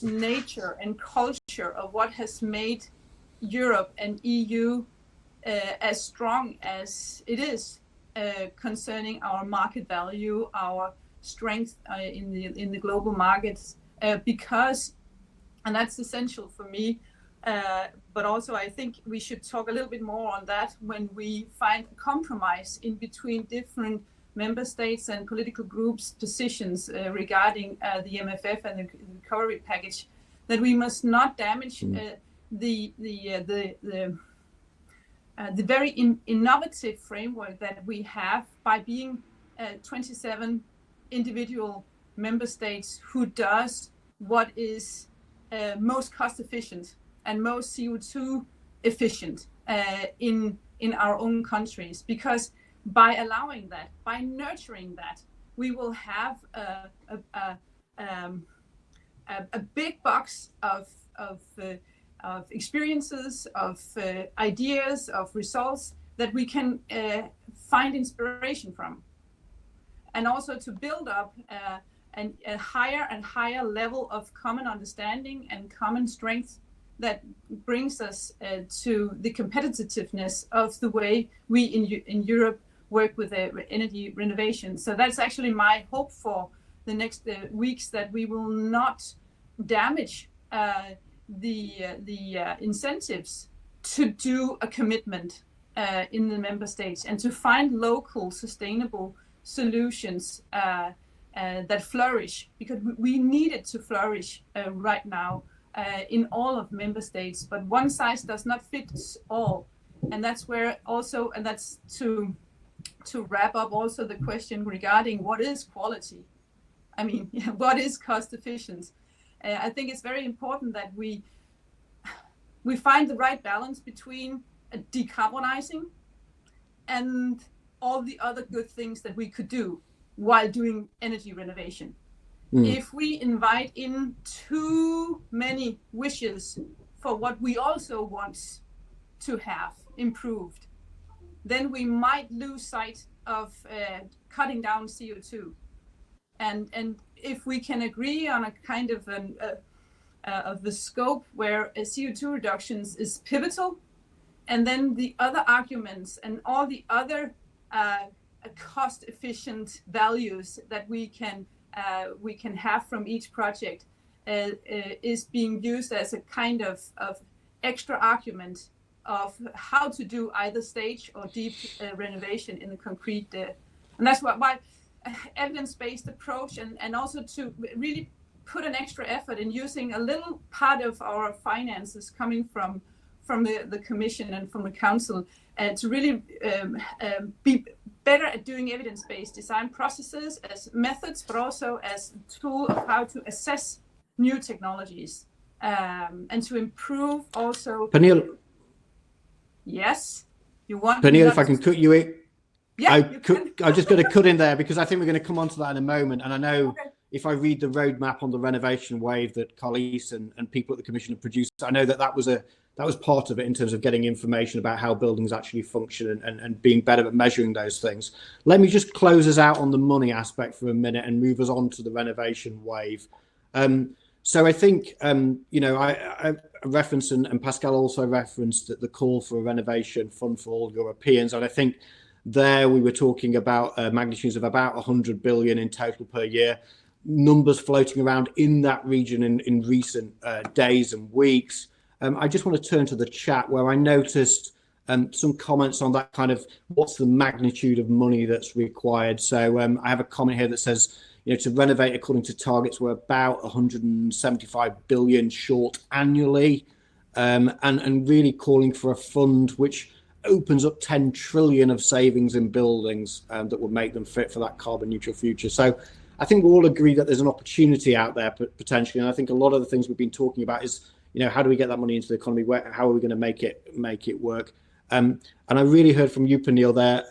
[SPEAKER 5] nature and culture of what has made Europe and EU as strong as it is concerning our market value, our strength in the global markets, because, and that's essential for me, but also I think we should talk a little bit more on that when we find a compromise in between different member states and political groups' positions regarding the MFF and the recovery package, that we must not damage the very innovative framework that we have by being 27 individual member states who does what is most cost efficient and most CO2 efficient in our own countries. Because by allowing that, by nurturing that, we will have a big box of experiences, of ideas, of results that we can find inspiration from, and also to build up a higher and higher level of common understanding and common strength that brings us to the competitiveness of the way we in Europe work with energy renovation. So that's actually my hope for the next weeks, that we will not damage the incentives to do a commitment in the member states and to find local sustainable solutions that flourish, because we need it to flourish right now in all of member states. But one size does not fit all, and that's where also, and that's to wrap up also the question regarding what is quality. I mean, what is cost efficient? I think it's very important that we find the right balance between decarbonizing and all the other good things that we could do while doing energy renovation. If we invite in too many wishes for what we also want to have improved, then we might lose sight of cutting down CO2. And if we can agree on a kind of the scope where CO2 reductions is pivotal, and then the other arguments and all the other cost efficient values that we can have from each project is being used as a kind of extra argument of how to do either stage or deep renovation in the concrete. And that's why evidence-based approach and also to really put an extra effort in using a little part of our finances coming from the Commission and from the Council to really be better at doing evidence-based design processes as methods, but also as a tool of how to assess new technologies and to improve also.
[SPEAKER 2] Pernille.
[SPEAKER 5] Yes, you want.
[SPEAKER 2] Pernille, if I can cut you in.
[SPEAKER 5] Yeah,
[SPEAKER 2] I'm just going to cut in there because I think we're going to come on to that in a moment. And I know if I read the roadmap on the renovation wave that Carlise and people at the Commission have produced, I know that was part of it in terms of getting information about how buildings actually function and being better at measuring those things. Let me just close us out on the money aspect for a minute and move us on to the renovation wave. So I think, I referenced and Pascal also referenced that the call for a renovation fund for all Europeans. And I think there we were talking about magnitudes of about 100 billion in total per year, numbers floating around in that region in recent days and weeks. I just want to turn to the chat where I noticed some comments on that kind of what's the magnitude of money that's required. So I have a comment here that says, to renovate according to targets, we're about 175 billion short annually, and really calling for a fund which opens up 10 trillion of savings in buildings that would make them fit for that carbon neutral future. So I think we all agree that there's an opportunity out there potentially, and I think a lot of the things we've been talking about is, how do we get that money into the economy? How are we going to make it work? And I really heard from you, Pernille, there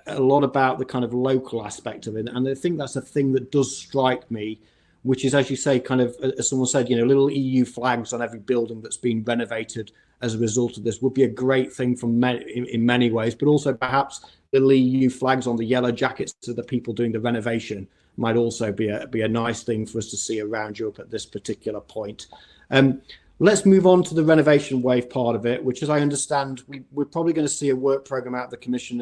[SPEAKER 2] a lot about the kind of local aspect of it, and I think that's a thing that does strike me, which is, as you say, kind of, as someone said, little EU flags on every building that's been renovated as a result of this would be a great thing in many ways, but also perhaps little EU flags on the yellow jackets of the people doing the renovation might also be a nice thing for us to see around Europe at this particular point. Let's move on to the renovation wave part of it, which, as I understand, we're probably going to see a work programme out of the Commission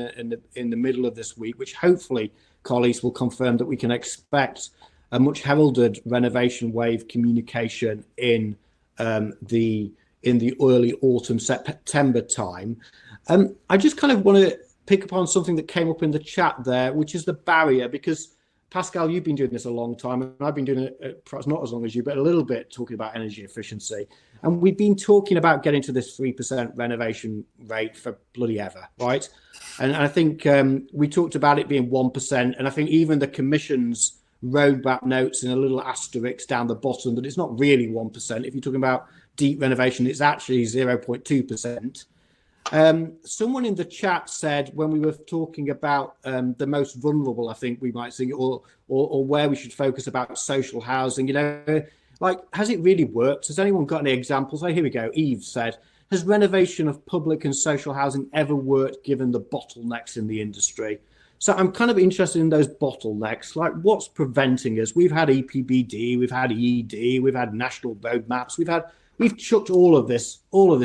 [SPEAKER 2] in the middle of this week, which hopefully Carlise will confirm that we can expect a much heralded renovation wave communication in the early autumn, September time. I just kind of want to pick up on something that came up in the chat there, which is the barrier, because Pascal, you've been doing this a long time, and I've been doing it perhaps not as long as you, but a little bit, talking about energy efficiency. And we've been talking about getting to this 3% renovation rate for bloody ever, right? And I think we talked about it being 1%, and I think even the Commission's roadmap notes in a little asterisk down the bottom that it's not really 1%. If you're talking about deep renovation, it's actually 0.2%. Someone in the chat said when we were talking about the most vulnerable, I think we might think, or where we should focus about social housing, has it really worked? Has anyone got any examples? Oh, here we go. Eve said, has renovation of public and social housing ever worked given the bottlenecks in the industry? So I'm kind of interested in those bottlenecks, like what's preventing us? We've had EPBD, we've had EED, we've had national roadmaps, we've chucked all of this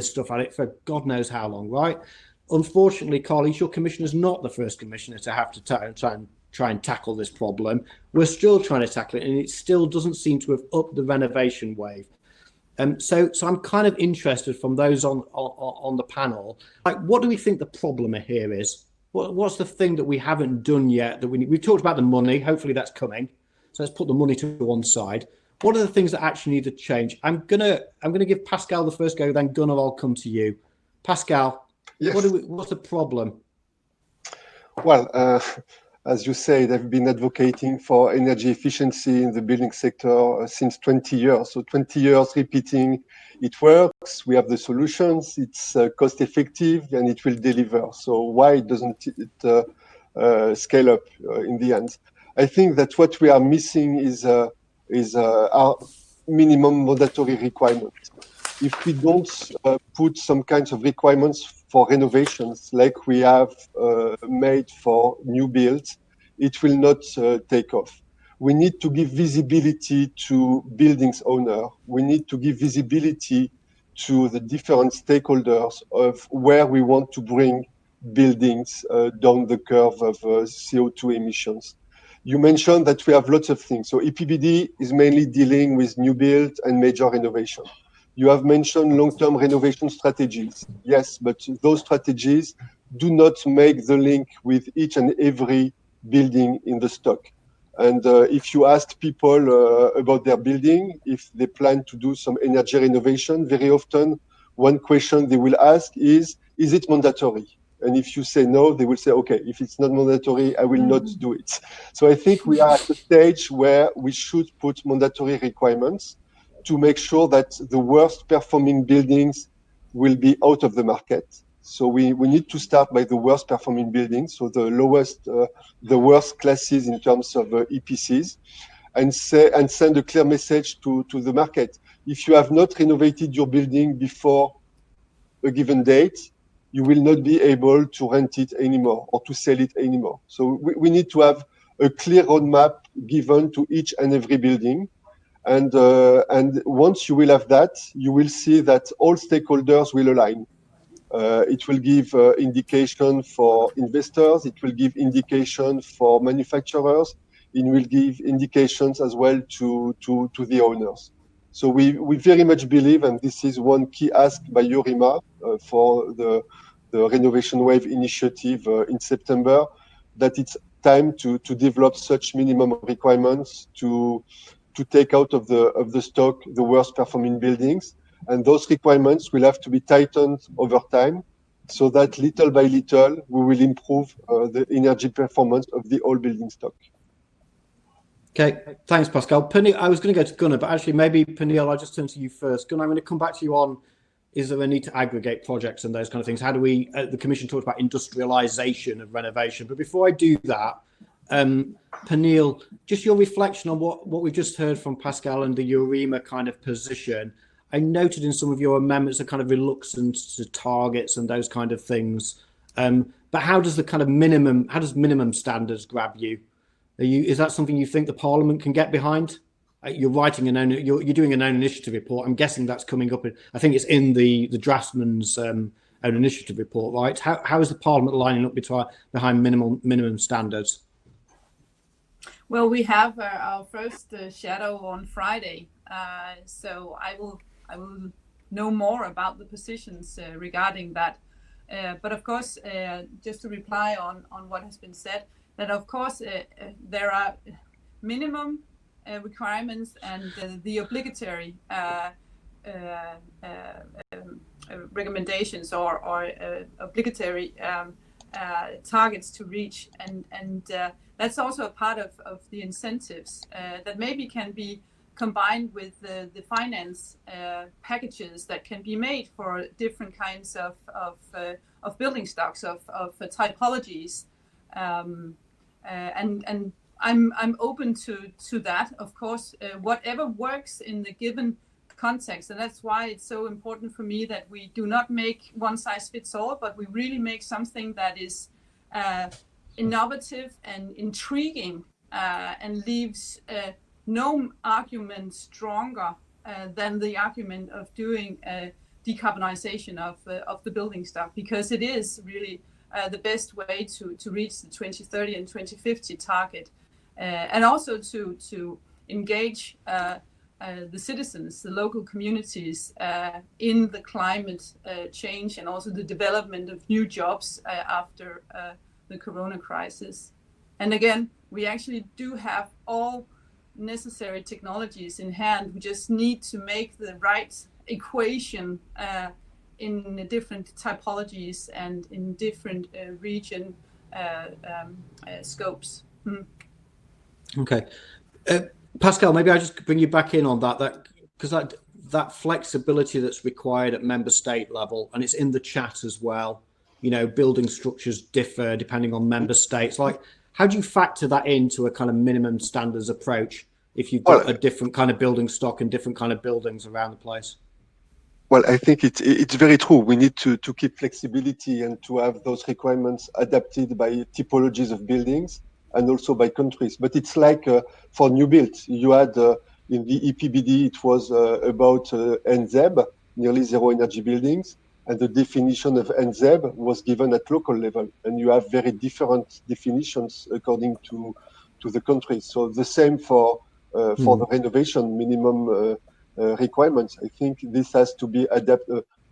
[SPEAKER 2] stuff at it for God knows how long, right? Unfortunately, Carlise, your commissioner is not the first commissioner to have to try and tackle this problem. We're still trying to tackle it, and it still doesn't seem to have upped the renovation wave. So I'm kind of interested from those on the panel, like, what do we think the problem here is? What's the thing that we haven't done yet that we've talked about the money? Hopefully that's coming. So let's put the money to one side. What are the things that actually need to change? I'm gonna give Pascal the first go, then Gunnar, I'll come to you. Pascal, yes. What's the problem?
[SPEAKER 1] Well, as you say, they've been advocating for energy efficiency in the building sector since 20 years. So 20 years repeating, it works, we have the solutions, it's cost effective, and it will deliver. So why doesn't it scale up in the end? I think that what we are missing is our minimum mandatory requirements. If we don't put some kinds of requirements for renovations like we have made for new builds, it will not take off. We need to give visibility to buildings owner. We need to give visibility to the different stakeholders of where we want to bring buildings down the curve of CO2 emissions. You mentioned that we have lots of things. So EPBD is mainly dealing with new build and major renovation. You have mentioned long-term renovation strategies. Yes, but those strategies do not make the link with each and every building in the stock. And if you ask people about their building, if they plan to do some energy renovation, very often one question they will ask is it mandatory? And if you say no, they will say, okay, if it's not mandatory, I will not do it. So I think we are at a stage where we should put mandatory requirements to make sure that the worst performing buildings will be out of the market. So we need to start by the worst performing buildings, so the worst classes in terms of EPCs, and send a clear message to the market. If you have not renovated your building before a given date, you will not be able to rent it anymore or to sell it anymore. So we need to have a clear roadmap given to each and every building. And once you will have that, you will see that all stakeholders will align. It will give indication for investors. It will give indication for manufacturers. It will give indications as well to the owners. So we very much believe, and this is one key ask by Jorima for the Renovation Wave initiative in September, that it's time to develop such minimum requirements to take out of the stock the worst performing buildings. And those requirements will have to be tightened over time so that little by little we will improve the energy performance of the whole building stock.
[SPEAKER 2] Okay, thanks, Pascal. Pernille, I was going to go to Gunnar, but actually maybe Pernille, I'll just turn to you first. Gunnar, I'm going to come back to you on, is there a need to aggregate projects and those kind of things? How do we, the Commission talked about industrialization of renovation, but before I do that, Pernille, just your reflection on what we've just heard from Pascal and the Jorima kind of position. I noted in some of your amendments a kind of reluctance to targets and those kind of things. But how does the kind of minimum standards grab you? Is that something you think the Parliament can get behind? You're writing you're doing an own initiative report. I'm guessing that's coming up. I think it's in the draftsman's own initiative report, right? How is the Parliament lining up behind minimum standards?
[SPEAKER 5] Well, we have our first shadow on Friday, so I will know more about the positions regarding that. But of course, just to reply on what has been said, that of course there are minimum requirements and the obligatory recommendations or obligatory targets to reach, and that's also a part of the incentives that maybe can be combined with the finance packages that can be made for different kinds of building stocks, of typologies, and I'm open to that, of course, whatever works in the given context. And that's why it's so important for me that we do not make one size fits all, but we really make something that is innovative and intriguing and leaves no argument stronger than the argument of doing decarbonization of the building stock, because it is really the best way to reach the 2030 and 2050 target, and also to engage the citizens, the local communities in the climate change and also the development of new jobs after the corona crisis. And again, we actually do have all necessary technologies in hand. We just need to make the right equation in different typologies and in different region scopes.
[SPEAKER 2] Okay. Pascal, maybe I just bring you back in on that because that flexibility that's required at member state level, and it's in the chat as well, building structures differ depending on member states. Like, how do you factor that into a kind of minimum standards approach if you've got a different kind of building stock and different kind of buildings around the place?
[SPEAKER 1] Well, I think it's very true. We need to keep flexibility and to have those requirements adapted by typologies of buildings and also by countries. But it's like for new builds, you had in the EPBD, it was about NZEB, nearly zero energy buildings. And the definition of NZEB was given at local level. And you have very different definitions according to the country. So the same for the renovation minimum requirements. I think this has to be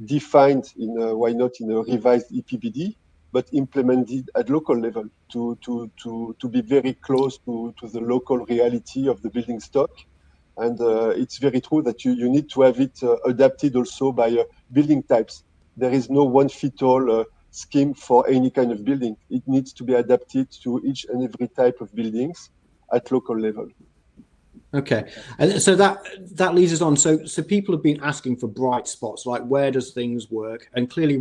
[SPEAKER 1] defined in why not in a revised EPBD, but implemented at local level to be very close to the local reality of the building stock. And it's very true that you need to have it adapted also by building types. There is no one-fit-all scheme for any kind of building. It needs to be adapted to each and every type of buildings at local level.
[SPEAKER 2] Okay, and so that leads us on. So people have been asking for bright spots, like where does things work? And clearly,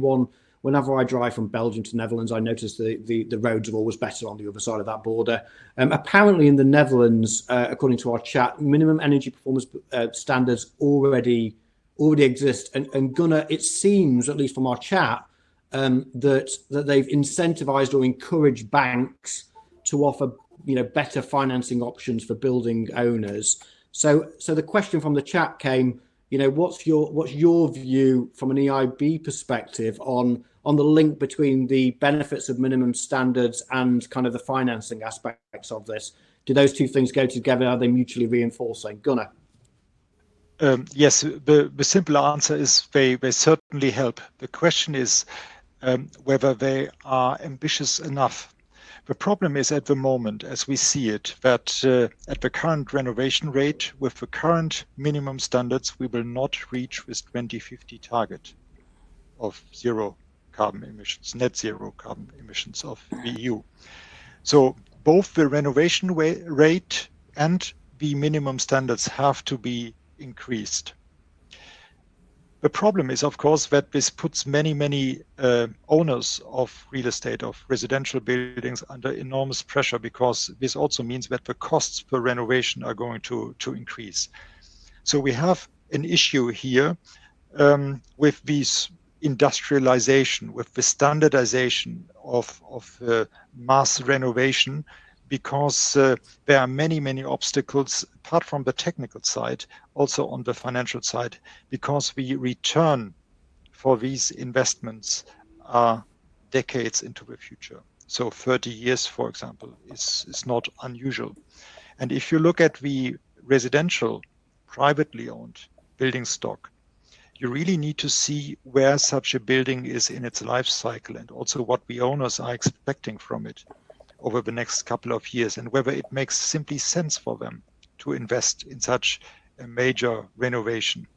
[SPEAKER 2] whenever I drive from Belgium to Netherlands, I notice the roads are always better on the other side of that border. Apparently, in the Netherlands, according to our chat, minimum energy performance standards already exist. And Gunnar, it seems, at least from our chat, that they've incentivized or encouraged banks to offer better financing options for building owners. So the question from the chat came, what's your view from an EIB perspective on the link between the benefits of minimum standards and kind of the financing aspects of this? Do those two things go together? Are they mutually reinforcing? Gunnar?
[SPEAKER 4] Yes, the simple answer is they certainly help. The question is whether they are ambitious enough. The problem is at the moment, as we see it, that at the current renovation rate, with the current minimum standards, we will not reach this 2050 target of zero carbon emissions, net zero carbon emissions of the EU. So both the renovation rate and the minimum standards have to be increased. The problem is, of course, that this puts many owners of real estate, of residential buildings, under enormous pressure, because this also means that the costs per renovation are going to increase. So we have an issue here with this industrialization, with the standardization of mass renovation, because there are many obstacles, apart from the technical side, also on the financial side, because the return for these investments are decades into the future. So 30 years, for example, is not unusual. And if you look at the residential, privately owned building stock, you really need to see where such a building is in its life cycle, and also what the owners are expecting from it over the next couple of years, and whether it makes simply sense for them to invest in such a major renovation.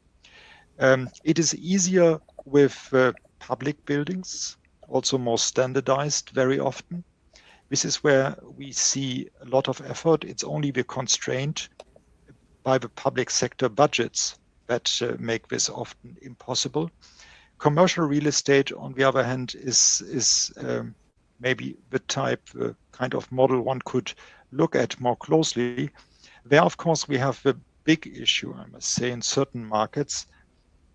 [SPEAKER 4] It is easier with public buildings, also more standardized very often. This is where we see a lot of effort. It's only the constraint by the public sector budgets that make this often impossible. Commercial real estate, on the other hand, is maybe the kind of model one could look at more closely. There, of course, we have the big issue, I must say, in certain markets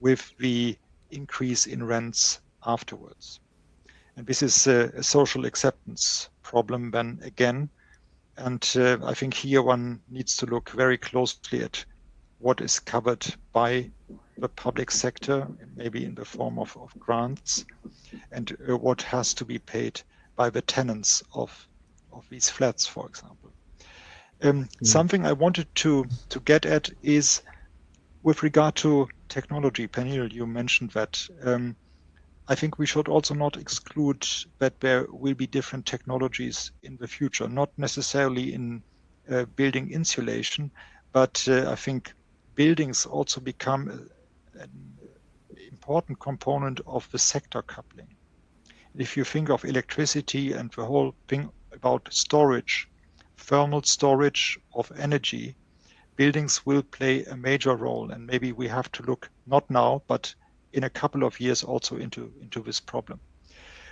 [SPEAKER 4] with the increase in rents afterwards. And this is a social acceptance problem then again. And I think here one needs to look very closely at what is covered by the public sector, maybe in the form of grants, and what has to be paid by the tenants of these flats, for example. Something I wanted to get at is with regard to technology. Pernille, you mentioned that. I think we should also not exclude that there will be different technologies in the future, not necessarily in building insulation, but I think buildings also become an important component of the sector coupling. If you think of electricity and the whole thing about storage, thermal storage of energy, buildings will play a major role. And maybe we have to look, not now, but in a couple of years also into this problem.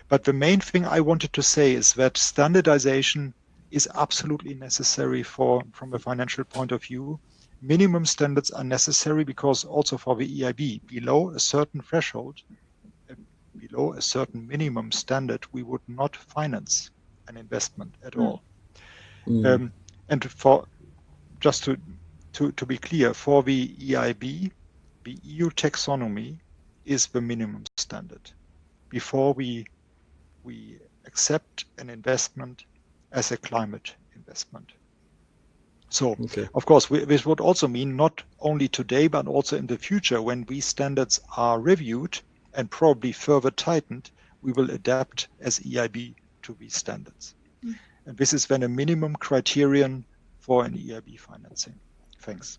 [SPEAKER 4] But the main thing I wanted to say is that standardization is absolutely necessary from a financial point of view. Minimum standards are necessary because also for the EIB, below a certain threshold, below a certain minimum standard, we would not finance an investment at all. And for just to be clear, for the EIB, the EU taxonomy is the minimum standard before we accept an investment as a climate investment. So, of course, this would also mean not only today, but also in the future, when these standards are reviewed and probably further tightened, we will adapt as EIB to these standards. And this is then a minimum criterion for an EIB financing. Thanks.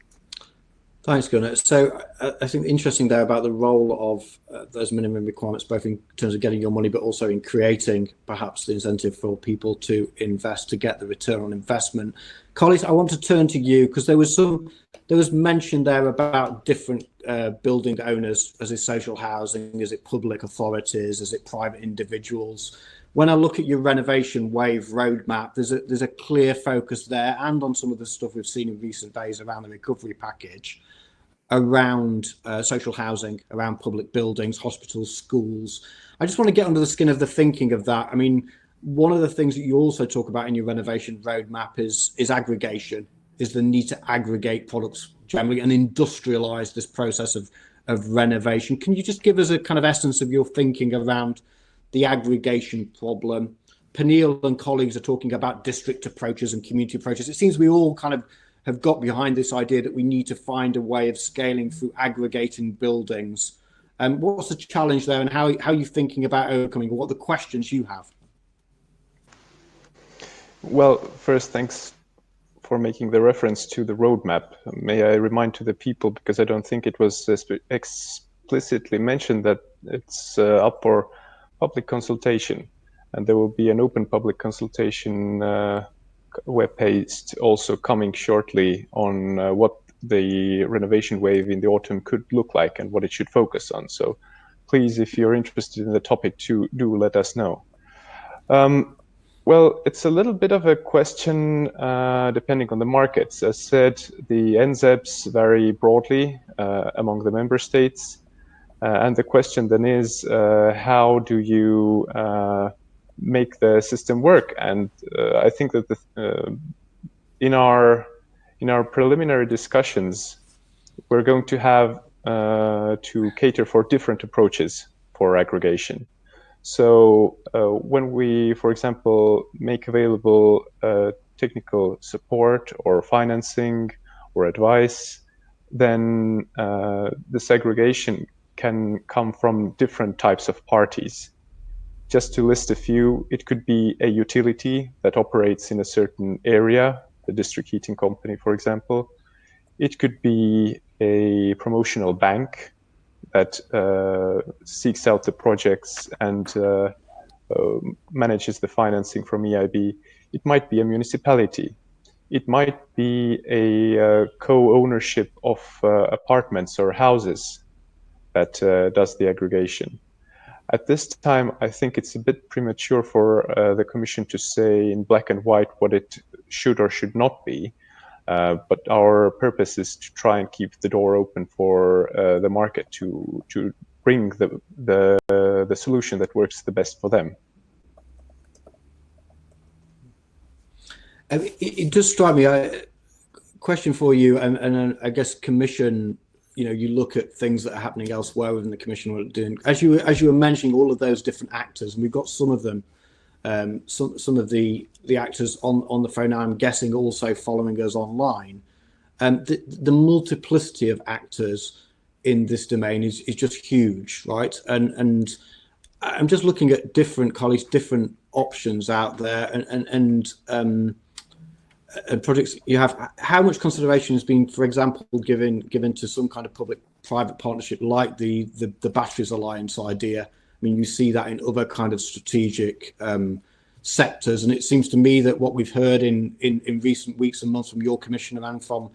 [SPEAKER 2] Thanks, Gunnar. So I think interesting there about the role of those minimum requirements, both in terms of getting your money, but also in creating perhaps the incentive for people to invest to get the return on investment. Colleagues, I want to turn to you because there was mention there about different building owners. Is it social housing? Is it public authorities? Is it private individuals? When I look at your renovation wave roadmap, there's a clear focus there, and on some of the stuff we've seen in recent days around the recovery package, around social housing, around public buildings, hospitals, schools. I just want to get under the skin of the thinking of that. I mean, one of the things that you also talk about in your renovation roadmap is aggregation, is the need to aggregate products generally and industrialize this process of renovation. Can you just give us a kind of essence of your thinking around the aggregation problem? Peniel and colleagues are talking about district approaches and community approaches. It seems we all kind of have got behind this idea that we need to find a way of scaling through aggregating buildings. What's the challenge there, and how are you thinking about overcoming? What are the questions you have?
[SPEAKER 3] Well, first, thanks for making the reference to the roadmap. May I remind to the people, because I don't think it was explicitly mentioned, that it's up for public consultation, and there will be an open public consultation web-page also coming shortly on what the renovation wave in the autumn could look like and what it should focus on. So please, if you're interested in the topic, do let us know. Well, it's a little bit of a question depending on the markets. As said, the NZEBs vary broadly among the member states. And the question then is, how do you make the system work? And I think that in our preliminary discussions, we're going to have to cater for different approaches for aggregation. So when we, for example, make available technical support or financing or advice, then this aggregation can come from different types of parties. Just to list a few, it could be a utility that operates in a certain area, the district heating company, for example. It could be a promotional bank that seeks out the projects and manages the financing from EIB. It might be a municipality. It might be a co-ownership of apartments or houses that does the aggregation. At this time, I think it's a bit premature for the Commission to say in black and white what it should or should not be. But our purpose is to try and keep the door open for the market to bring the solution that works the best for them.
[SPEAKER 2] It does strike me. A question for you, and I guess Commission. You know, you look at things that are happening elsewhere within the Commission. What doing, as you were mentioning, all of those different actors, and we've got some of them. Some of the actors on the phone now, I'm guessing, also following us online. The multiplicity of actors in this domain is just huge, right? And I'm just looking at different colleagues, different options out there, and projects you have. How much consideration has been, for example, given to some kind of public-private partnership like the Batteries Alliance idea mean, you see that in other kind of strategic sectors. And it seems to me that what we've heard in recent weeks and months from your commissioner and from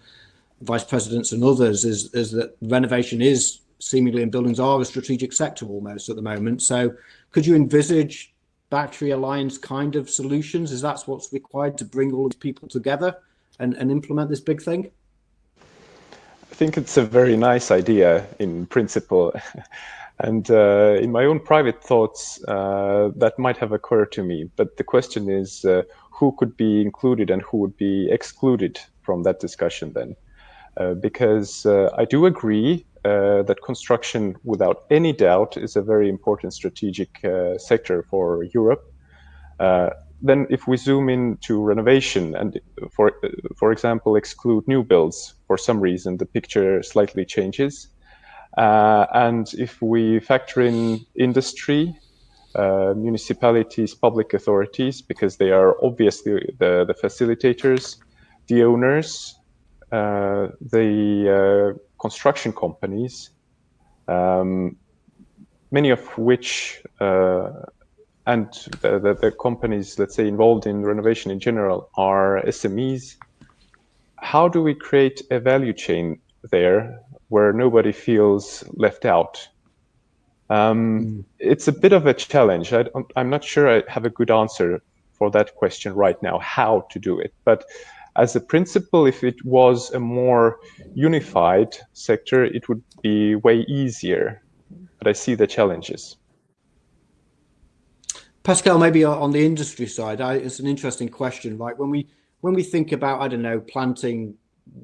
[SPEAKER 2] vice presidents and others is that renovation is seemingly, and buildings are a strategic sector almost at the moment. So could you envisage battery alliance kind of solutions? Is that what's required to bring all these people together and implement this big thing?
[SPEAKER 3] I think it's a very nice idea in principle. And in my own private thoughts, that might have occurred to me. But the question is, who could be included and who would be excluded from that discussion then? Because I do agree that construction, without any doubt, is a very important strategic sector for Europe. Then if we zoom into renovation and, for example, exclude new builds for some reason, the picture slightly changes. And if we factor in industry, municipalities, public authorities, because they are obviously the facilitators, the owners, the construction companies, many of which, and the companies, let's say, involved in renovation in general are SMEs. How do we create a value chain there where nobody feels left out? It's a bit of a challenge. I'm not sure I have a good answer for that question right now, how to do it. But as a principle, if it was a more unified sector, it would be way easier. But I see the challenges.
[SPEAKER 2] Pascal, maybe on the industry side, it's an interesting question, right? When we think about, I don't know, planting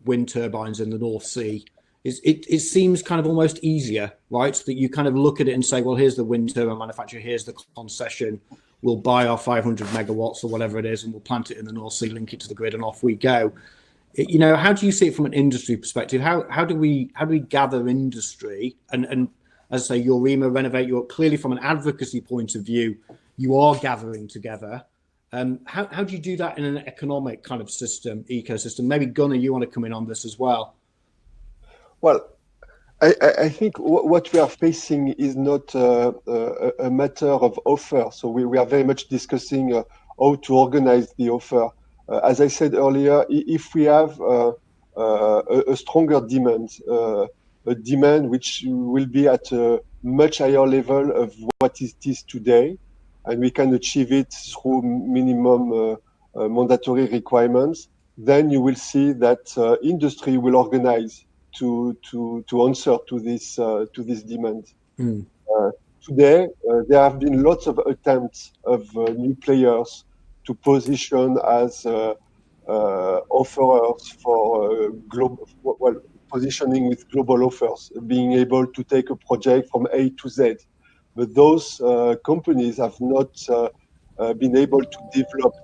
[SPEAKER 2] wind turbines in the North Sea, it seems kind of almost easier, right? That you kind of look at it and say, well, here's the wind turbine manufacturer, here's the concession, we'll buy our 500 megawatts or whatever it is, and we'll plant it in the North Sea, link it to the grid, and off we go. You know, how do you see it from an industry perspective? How do we gather industry? And as I say, your REMA Renovate, you're clearly from an advocacy point of view, you are gathering together. How do you do that in an economic kind of ecosystem? Maybe Gunnar, you want to come in on this as well?
[SPEAKER 1] Well, I think what we are facing is not a matter of offer. So we are very much discussing how to organize the offer. As I said earlier, if we have a stronger demand, a demand which will be at a much higher level of what it is today, and we can achieve it through minimum mandatory requirements, then you will see that industry will organize to answer to this demand. Today, there have been lots of attempts of new players to position as offerers for global, positioning with global offers, being able to take a project from A to Z. But those companies have not been able to develop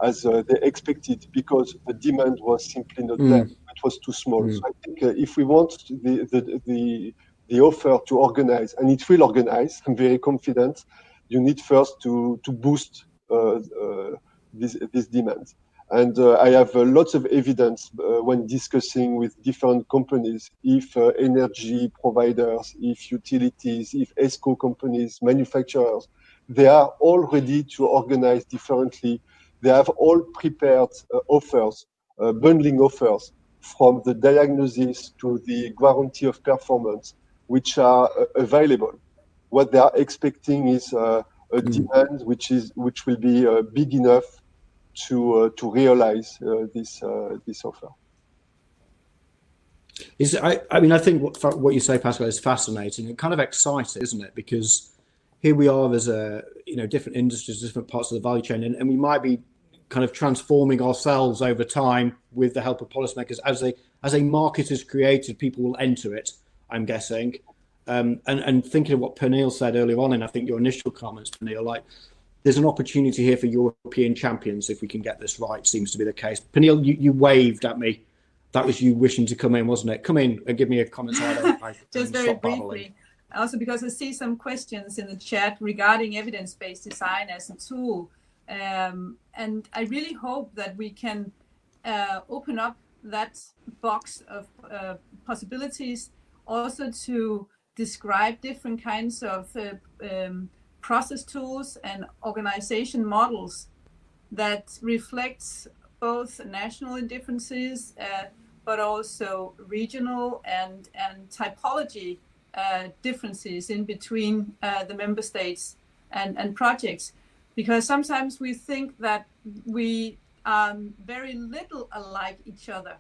[SPEAKER 1] as they expected because the demand was simply not there. It was too small. So I think if we want the offer to organize, and it will organize, I'm very confident, you need first to boost this demand. And I have lots of evidence when discussing with different companies, if energy providers, if utilities, if ESCO companies, manufacturers, they are all ready to organize differently. They have all prepared offers, bundling offers, from the diagnosis to the guarantee of performance, which are available. What they are expecting is a demand which will be big enough to realize this offer.
[SPEAKER 2] I mean, I think what you say, Pascal, is fascinating and kind of exciting, isn't it? Because here we are as different industries, different parts of the value chain, and we might be kind of transforming ourselves over time with the help of policymakers. As a market is created, people will enter it, I'm guessing. And thinking of what Pernille said earlier on, and I think your initial comments, Pernille, like there's an opportunity here for European champions if we can get this right, seems to be the case. Pernille, you waved at me. That was you wishing to come in, wasn't it? Come in and give me a comment. So
[SPEAKER 5] just very briefly. Also, because I see some questions in the chat regarding evidence-based design as a tool. And I really hope that we can open up that box of possibilities also to describe different kinds of process tools and organization models that reflects both national differences, but also regional and typology differences in between the member states and projects. Because sometimes we think that we are very little alike each other,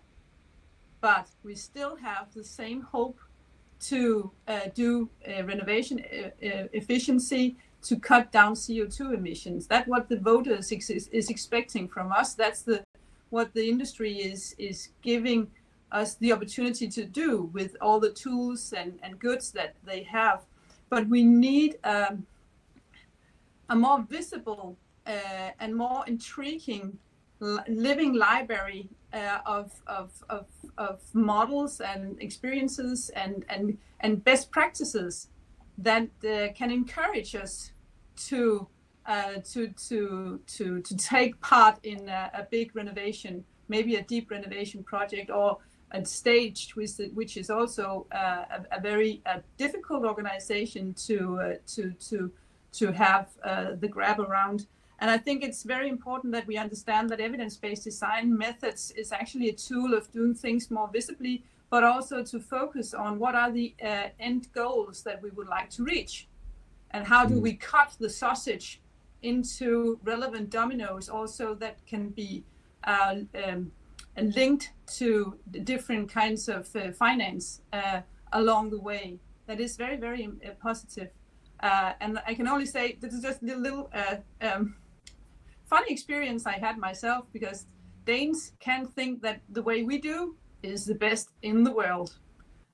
[SPEAKER 5] but we still have the same hope to do renovation efficiency, to cut down CO2 emissions. That's what the voters is expecting from us. That's what the industry is giving us the opportunity to do with all the tools and goods that they have. But we need a more visible and more intriguing living library of models and experiences and best practices that can encourage us to take part in a big renovation, maybe a deep renovation project, or a stage which is also a very difficult organization to have the grab around. And I think it's very important that we understand that evidence-based design methods is actually a tool of doing things more visibly, but also to focus on what are the end goals that we would like to reach. And how do we cut the sausage into relevant dominoes also that can be linked to the different kinds of finance along the way. That is very, very positive. And I can only say this is just a little funny experience I had myself, because Danes can think that the way we do is the best in the world.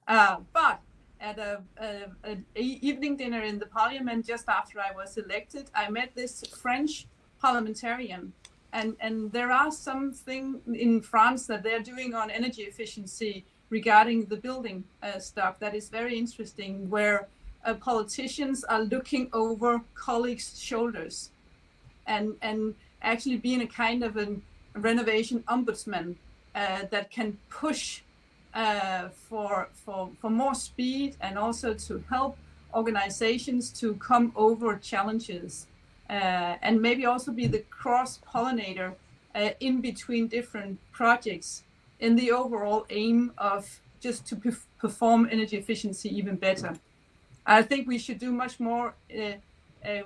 [SPEAKER 5] But at an evening dinner in the parliament just after I was elected, I met this French parliamentarian. And there are something in France that they're doing on energy efficiency regarding the building stock that is very interesting, where politicians are looking over colleagues' shoulders and actually being a kind of a renovation ombudsman that can push for more speed, and also to help organizations to come over challenges, and maybe also be the cross-pollinator in between different projects in the overall aim of just to perform energy efficiency even better. I think we should do much more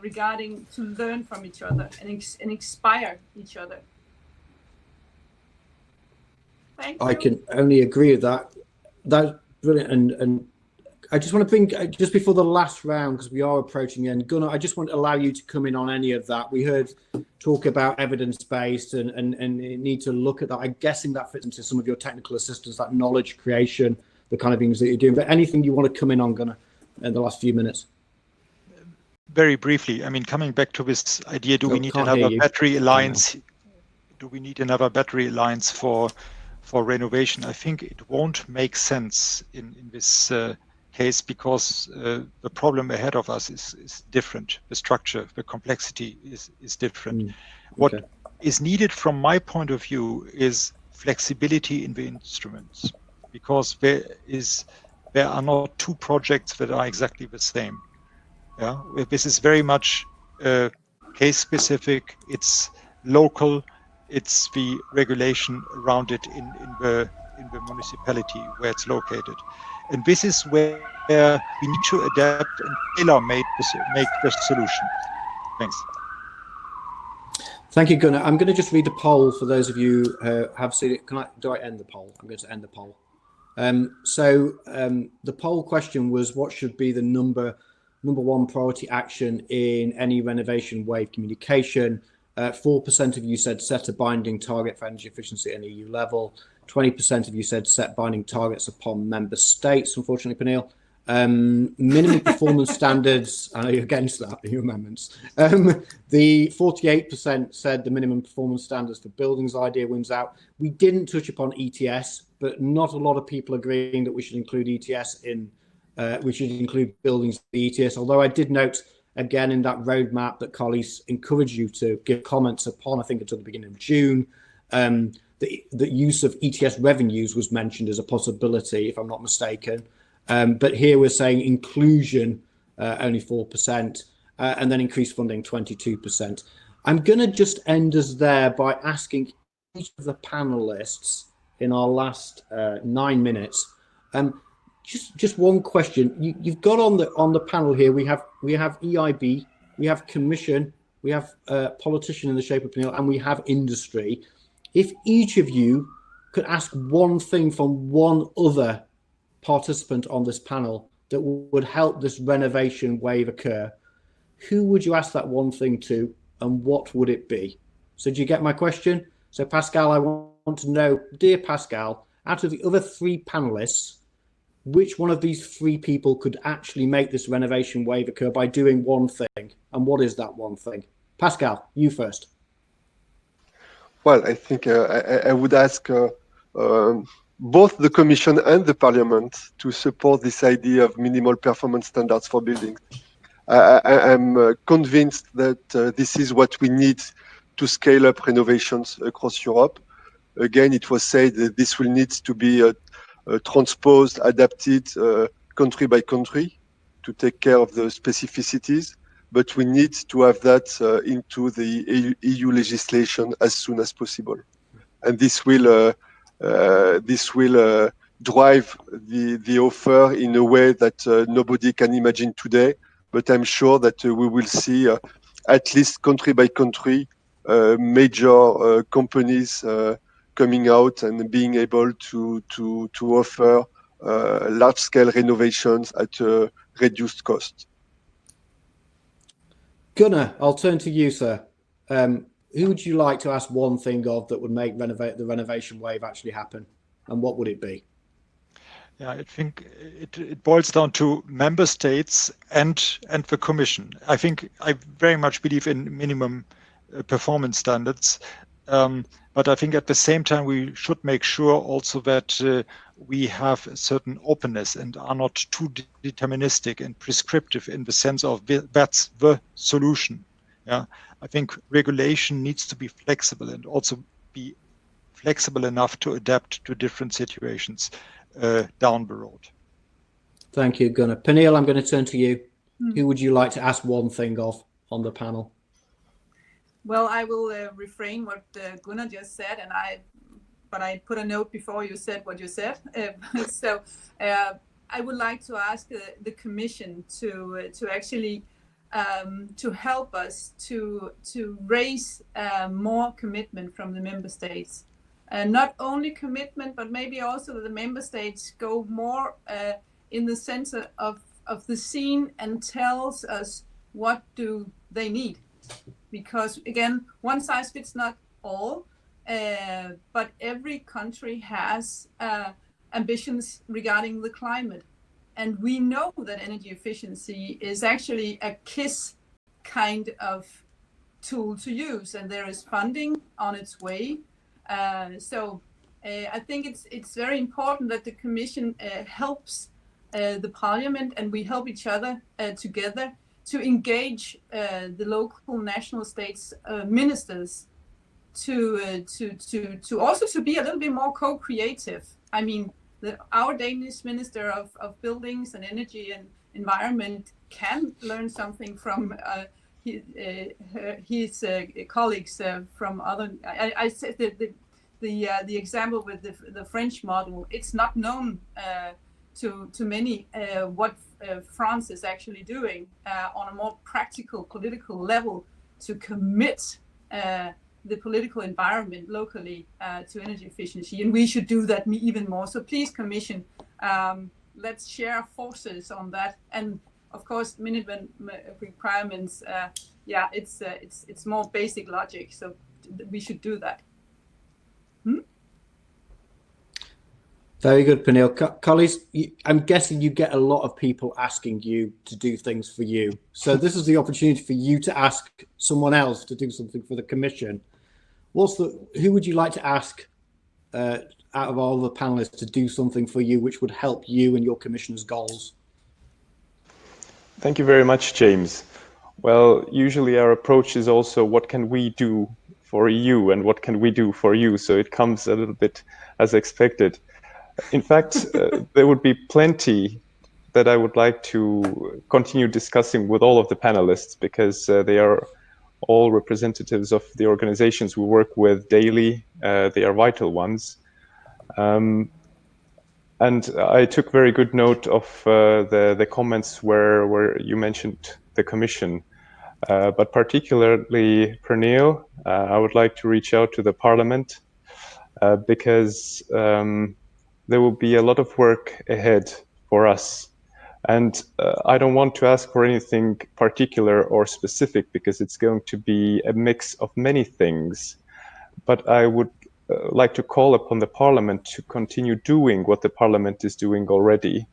[SPEAKER 5] regarding to learn from each other and inspire each other. Thank you.
[SPEAKER 2] I can only agree with that. That's brilliant. And I just want to bring, just before the last round, because we are approaching the end, Gunnar, I just want to allow you to come in on any of that. We heard talk about evidence-based and need to look at that. I'm guessing that fits into some of your technical assistance, that knowledge creation, the kind of things that you're doing. But anything you want to come in on, Gunnar, in the last few minutes?
[SPEAKER 4] Very briefly, I mean, coming back to this idea, do we need another battery alliance? Do we need another battery alliance for renovation? I think it won't make sense in this case, because the problem ahead of us is different. The structure, the complexity is different. Okay. What is needed from my point of view is flexibility in the instruments, because there are not two projects that are exactly the same. Yeah, this is very much case specific. It's local. It's the regulation around it in the municipality where it's located, and this is where we need to adapt and tailor-make the solution. Thanks.
[SPEAKER 2] Thank you, Gunnar. I'm going to just read the poll for those of you who have seen it. Do I end the poll? I'm going to end the poll. The poll question was, what should be the number one priority action in any renovation wave communication? 4% of you said set a binding target for energy efficiency at an EU level. 20% of you said set binding targets upon member states, unfortunately, Pernille. Minimum performance standards, I know you're against that, your amendments. The 48% said the minimum performance standards for buildings idea wins out. We didn't touch upon ETS, but not a lot of people agreeing that we should include ETS in, we should include buildings in the ETS, although I did note again in that roadmap that colleagues encourage you to give comments upon, I think until the beginning of June. The use of ETS revenues was mentioned as a possibility, if I'm not mistaken. But here we're saying inclusion only 4%, and then increased funding 22%. I'm going to just end us there by asking each of the panelists in our last 9 minutes. Just one question. You've got on the panel here. We have EIB, we have Commission, we have politician in the shape of Pernille, and we have industry. If each of you could ask one thing from one other participant on this panel that would help this renovation wave occur, who would you ask that one thing to, and what would it be? So do you get my question? So Pascal, I want to know, dear Pascal, out of the other 3 panelists, which one of these 3 people could actually make this renovation wave occur by doing one thing? And what is that one thing? Pascal, you first.
[SPEAKER 1] Well, I think I would ask both the Commission and the Parliament to support this idea of minimal performance standards for buildings. I'm convinced that this is what we need to scale up renovations across Europe. Again, it was said that this will need to be transposed, adapted country by country to take care of the specificities, but we need to have that into the EU legislation as soon as possible. And this will drive the offer in a way that nobody can imagine today. But I'm sure that we will see at least country by country major companies coming out and being able to offer large-scale renovations at a reduced cost.
[SPEAKER 2] Gunnar, I'll turn to you, sir. Who would you like to ask one thing of that would make the renovation wave actually happen, and what would it be?
[SPEAKER 4] Yeah, I think it boils down to member states and the Commission. I think I very much believe in minimum performance standards, but I think at the same time we should make sure also that we have a certain openness and are not too deterministic and prescriptive in the sense of that's the solution. Yeah, I think regulation needs to be flexible and also be flexible enough to adapt to different situations down the road.
[SPEAKER 2] Thank you, Gunnar. Pernille, I'm going to turn to you. Who would you like to ask one thing of on the panel?
[SPEAKER 5] Well, I will refrain what Gunnar just said, but I put a note before you said what you said. So I would like to ask the Commission to actually to help us to raise more commitment from the member states. Not only commitment, but maybe also the member states go more in the center of the scene and tells us what do they need. Because again, one size fits not all, but every country has ambitions regarding the climate. And we know that energy efficiency is actually a KISS kind of tool to use, and there is funding on its way. So I think it's very important that the Commission helps the Parliament, and we help each other together to engage the local national states ministers to also to be a little bit more co-creative. I mean, our Danish Minister of Buildings and Energy and Environment can learn something from his colleagues from other. I said the example with the French model. It's not known to many what France is actually doing on a more practical political level to commit the political environment locally to energy efficiency, and we should do that even more. So please, Commission, let's share forces on that. And of course, minimum requirements. Yeah, it's more basic logic. So we should do that.
[SPEAKER 2] Very good, Pernille. Colleagues, I'm guessing you get a lot of people asking you to do things for you. So this is the opportunity for you to ask someone else to do something for the Commission. Who would you like to ask out of all the panelists to do something for you which would help you and your Commissioner's goals?
[SPEAKER 3] Thank you very much, James. Well, usually our approach is also what can we do for you and what can we do for you? So it comes a little bit as expected. In fact, there would be plenty that I would like to continue discussing with all of the panelists, because they are all representatives of the organizations we work with daily. They are vital ones. And I took very good note of the comments where you mentioned the Commission. But particularly, Pernille, I would like to reach out to the Parliament because there will be a lot of work ahead for us. And I don't want to ask for anything particular or specific because it's going to be a mix of many things. But I would like to call upon the Parliament to continue doing what the Parliament is doing already.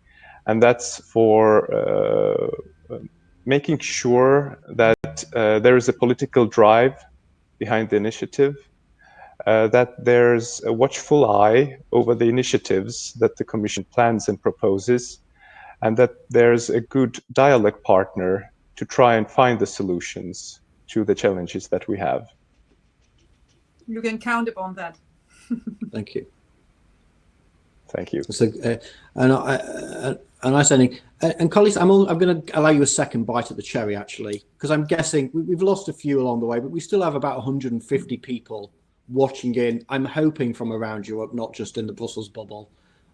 [SPEAKER 3] And that's for making sure that there is a political drive behind the initiative, that there's a watchful eye over the initiatives that the Commission plans and proposes, and that there's a good dialogue partner to try and find the solutions to the challenges that we have.
[SPEAKER 5] You can count upon that.
[SPEAKER 2] Thank you.
[SPEAKER 3] Thank you.
[SPEAKER 2] So, a nice ending. And colleagues, I'm going to allow you a second bite at the cherry, actually, because I'm guessing we've lost a few along the way, but we still have about 150 people watching in. I'm hoping from around Europe, not just in the Brussels bubble,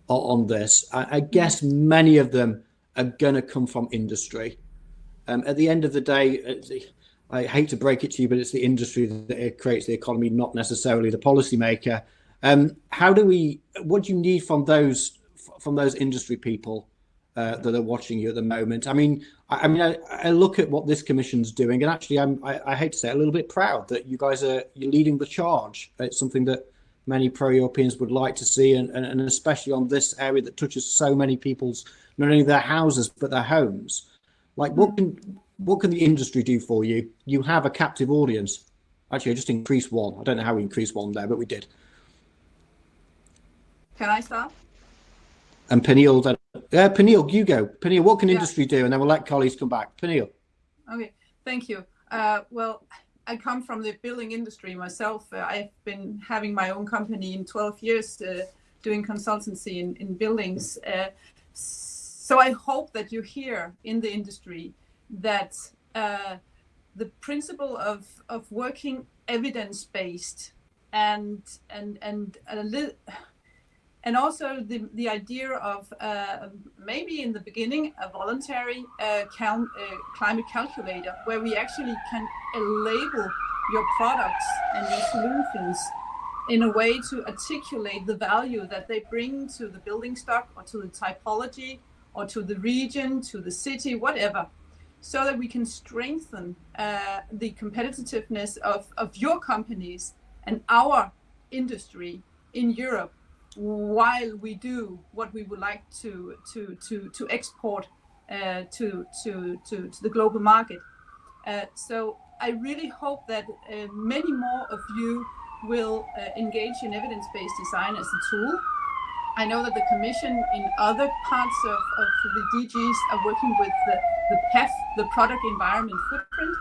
[SPEAKER 2] on this. I guess many of them are going to come from industry. At the end of the day, I hate to break it to you, but it's the industry that creates the economy, not necessarily the policymaker. What do you need from those industry people that are watching you at the moment? I look at what this commission's doing, and actually, I hate to say it, a little bit proud that you guys you're leading the charge. It's something that many pro-Europeans would like to see, and especially on this area that touches so many people's, not only their houses but their homes. Like, what can the industry do for you? You have a captive audience. Actually, I just increased one. I don't know how we increased one there, but we did.
[SPEAKER 5] Can I start?
[SPEAKER 2] And Pernille, Pernille, you go. Pernille, what can industry do? And then we'll let colleagues come back. Pernille.
[SPEAKER 5] Okay, thank you. Well, I come from the building industry myself. I've been having my own company in 12 years doing consultancy in buildings. So I hope that you hear in the industry that the principle of working evidence-based and also the idea of maybe in the beginning a voluntary climate calculator, where we actually can label your products and your solutions in a way to articulate the value that they bring to the building stock or to the typology or to the region, to the city, whatever, so that we can strengthen the competitiveness of your companies and our industry in Europe, while we do what we would like to export to the global market. So I really hope that many more of you will engage in evidence-based design as a tool. I know that the Commission in other parts of the DGs are working with the PEF, the Product Environment Footprint,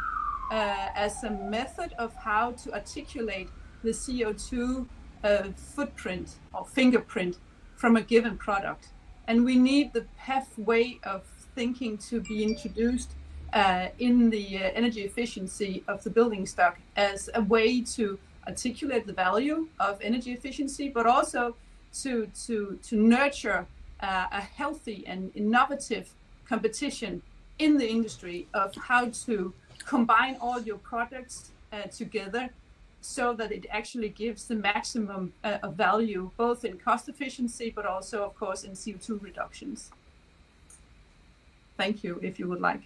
[SPEAKER 5] as a method of how to articulate the CO2 footprint or fingerprint from a given product. And we need the PEF way of thinking to be introduced in the energy efficiency of the building stock as a way to articulate the value of energy efficiency, but also to nurture a healthy and innovative competition in the industry of how to combine all your products together so that it actually gives the maximum of value, both in cost efficiency, but also, of course, in CO2 reductions. Thank you, if you would like.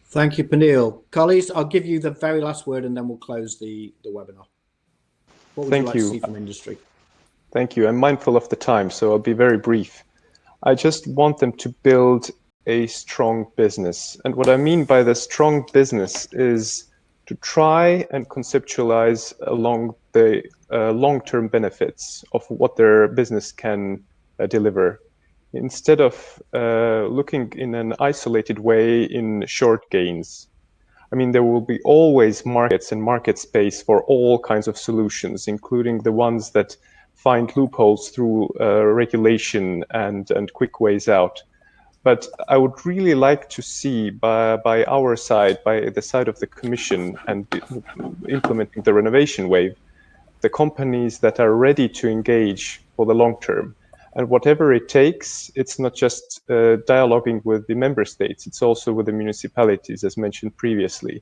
[SPEAKER 2] Thank you, Pernille. Colleagues, I'll give you the very last word and then we'll close the webinar. What would you like to see from industry?
[SPEAKER 3] Thank you. I'm mindful of the time, so I'll be very brief. I just want them to build a strong business. And what I mean by the strong business is to try and conceptualize along the long-term benefits of what their business can deliver, instead of looking in an isolated way in short gains. I mean, there will be always markets and market space for all kinds of solutions, including the ones that find loopholes through regulation and quick ways out. But I would really like to see by our side, by the side of the Commission and implementing the renovation wave, the companies that are ready to engage for the long term. And whatever it takes, it's not just dialoguing with the member states, it's also with the municipalities, as mentioned previously.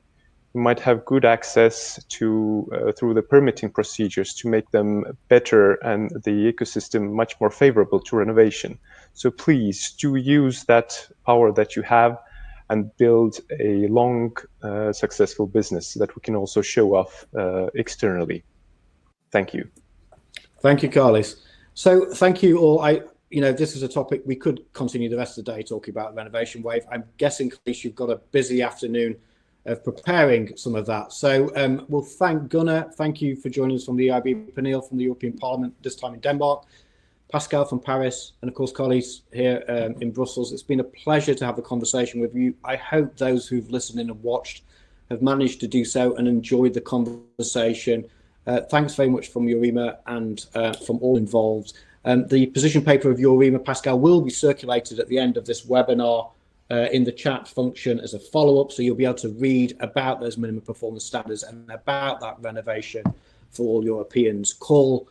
[SPEAKER 3] You might have good access to through the permitting procedures to make them better and the ecosystem much more favorable to renovation. So please do use that power that you have and build a long, successful business that we can also show off externally. Thank you.
[SPEAKER 2] Thank you, Carlis. So thank you all. This is a topic we could continue the rest of the day talking about renovation wave. I'm guessing, Carlis, you've got a busy afternoon of preparing some of that. So we'll thank Gunnar. Thank you for joining us from the EIB, Pernille from the European Parliament, this time in Denmark, Pascal from Paris, and of course, Carlis here in Brussels. It's been a pleasure to have a conversation with you. I hope those who've listened in and watched have managed to do so and enjoyed the conversation. Thanks very much from Eurima and from all involved. The position paper of Eurima, Pascal, will be circulated at the end of this webinar in the chat function as a follow-up, so you'll be able to read about those minimum performance standards and about that renovation for all Europeans call.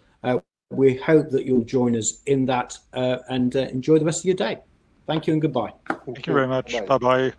[SPEAKER 2] We hope that you'll join us in that and enjoy the rest of your day. Thank you and goodbye.
[SPEAKER 4] Thank you very much. Bye-bye.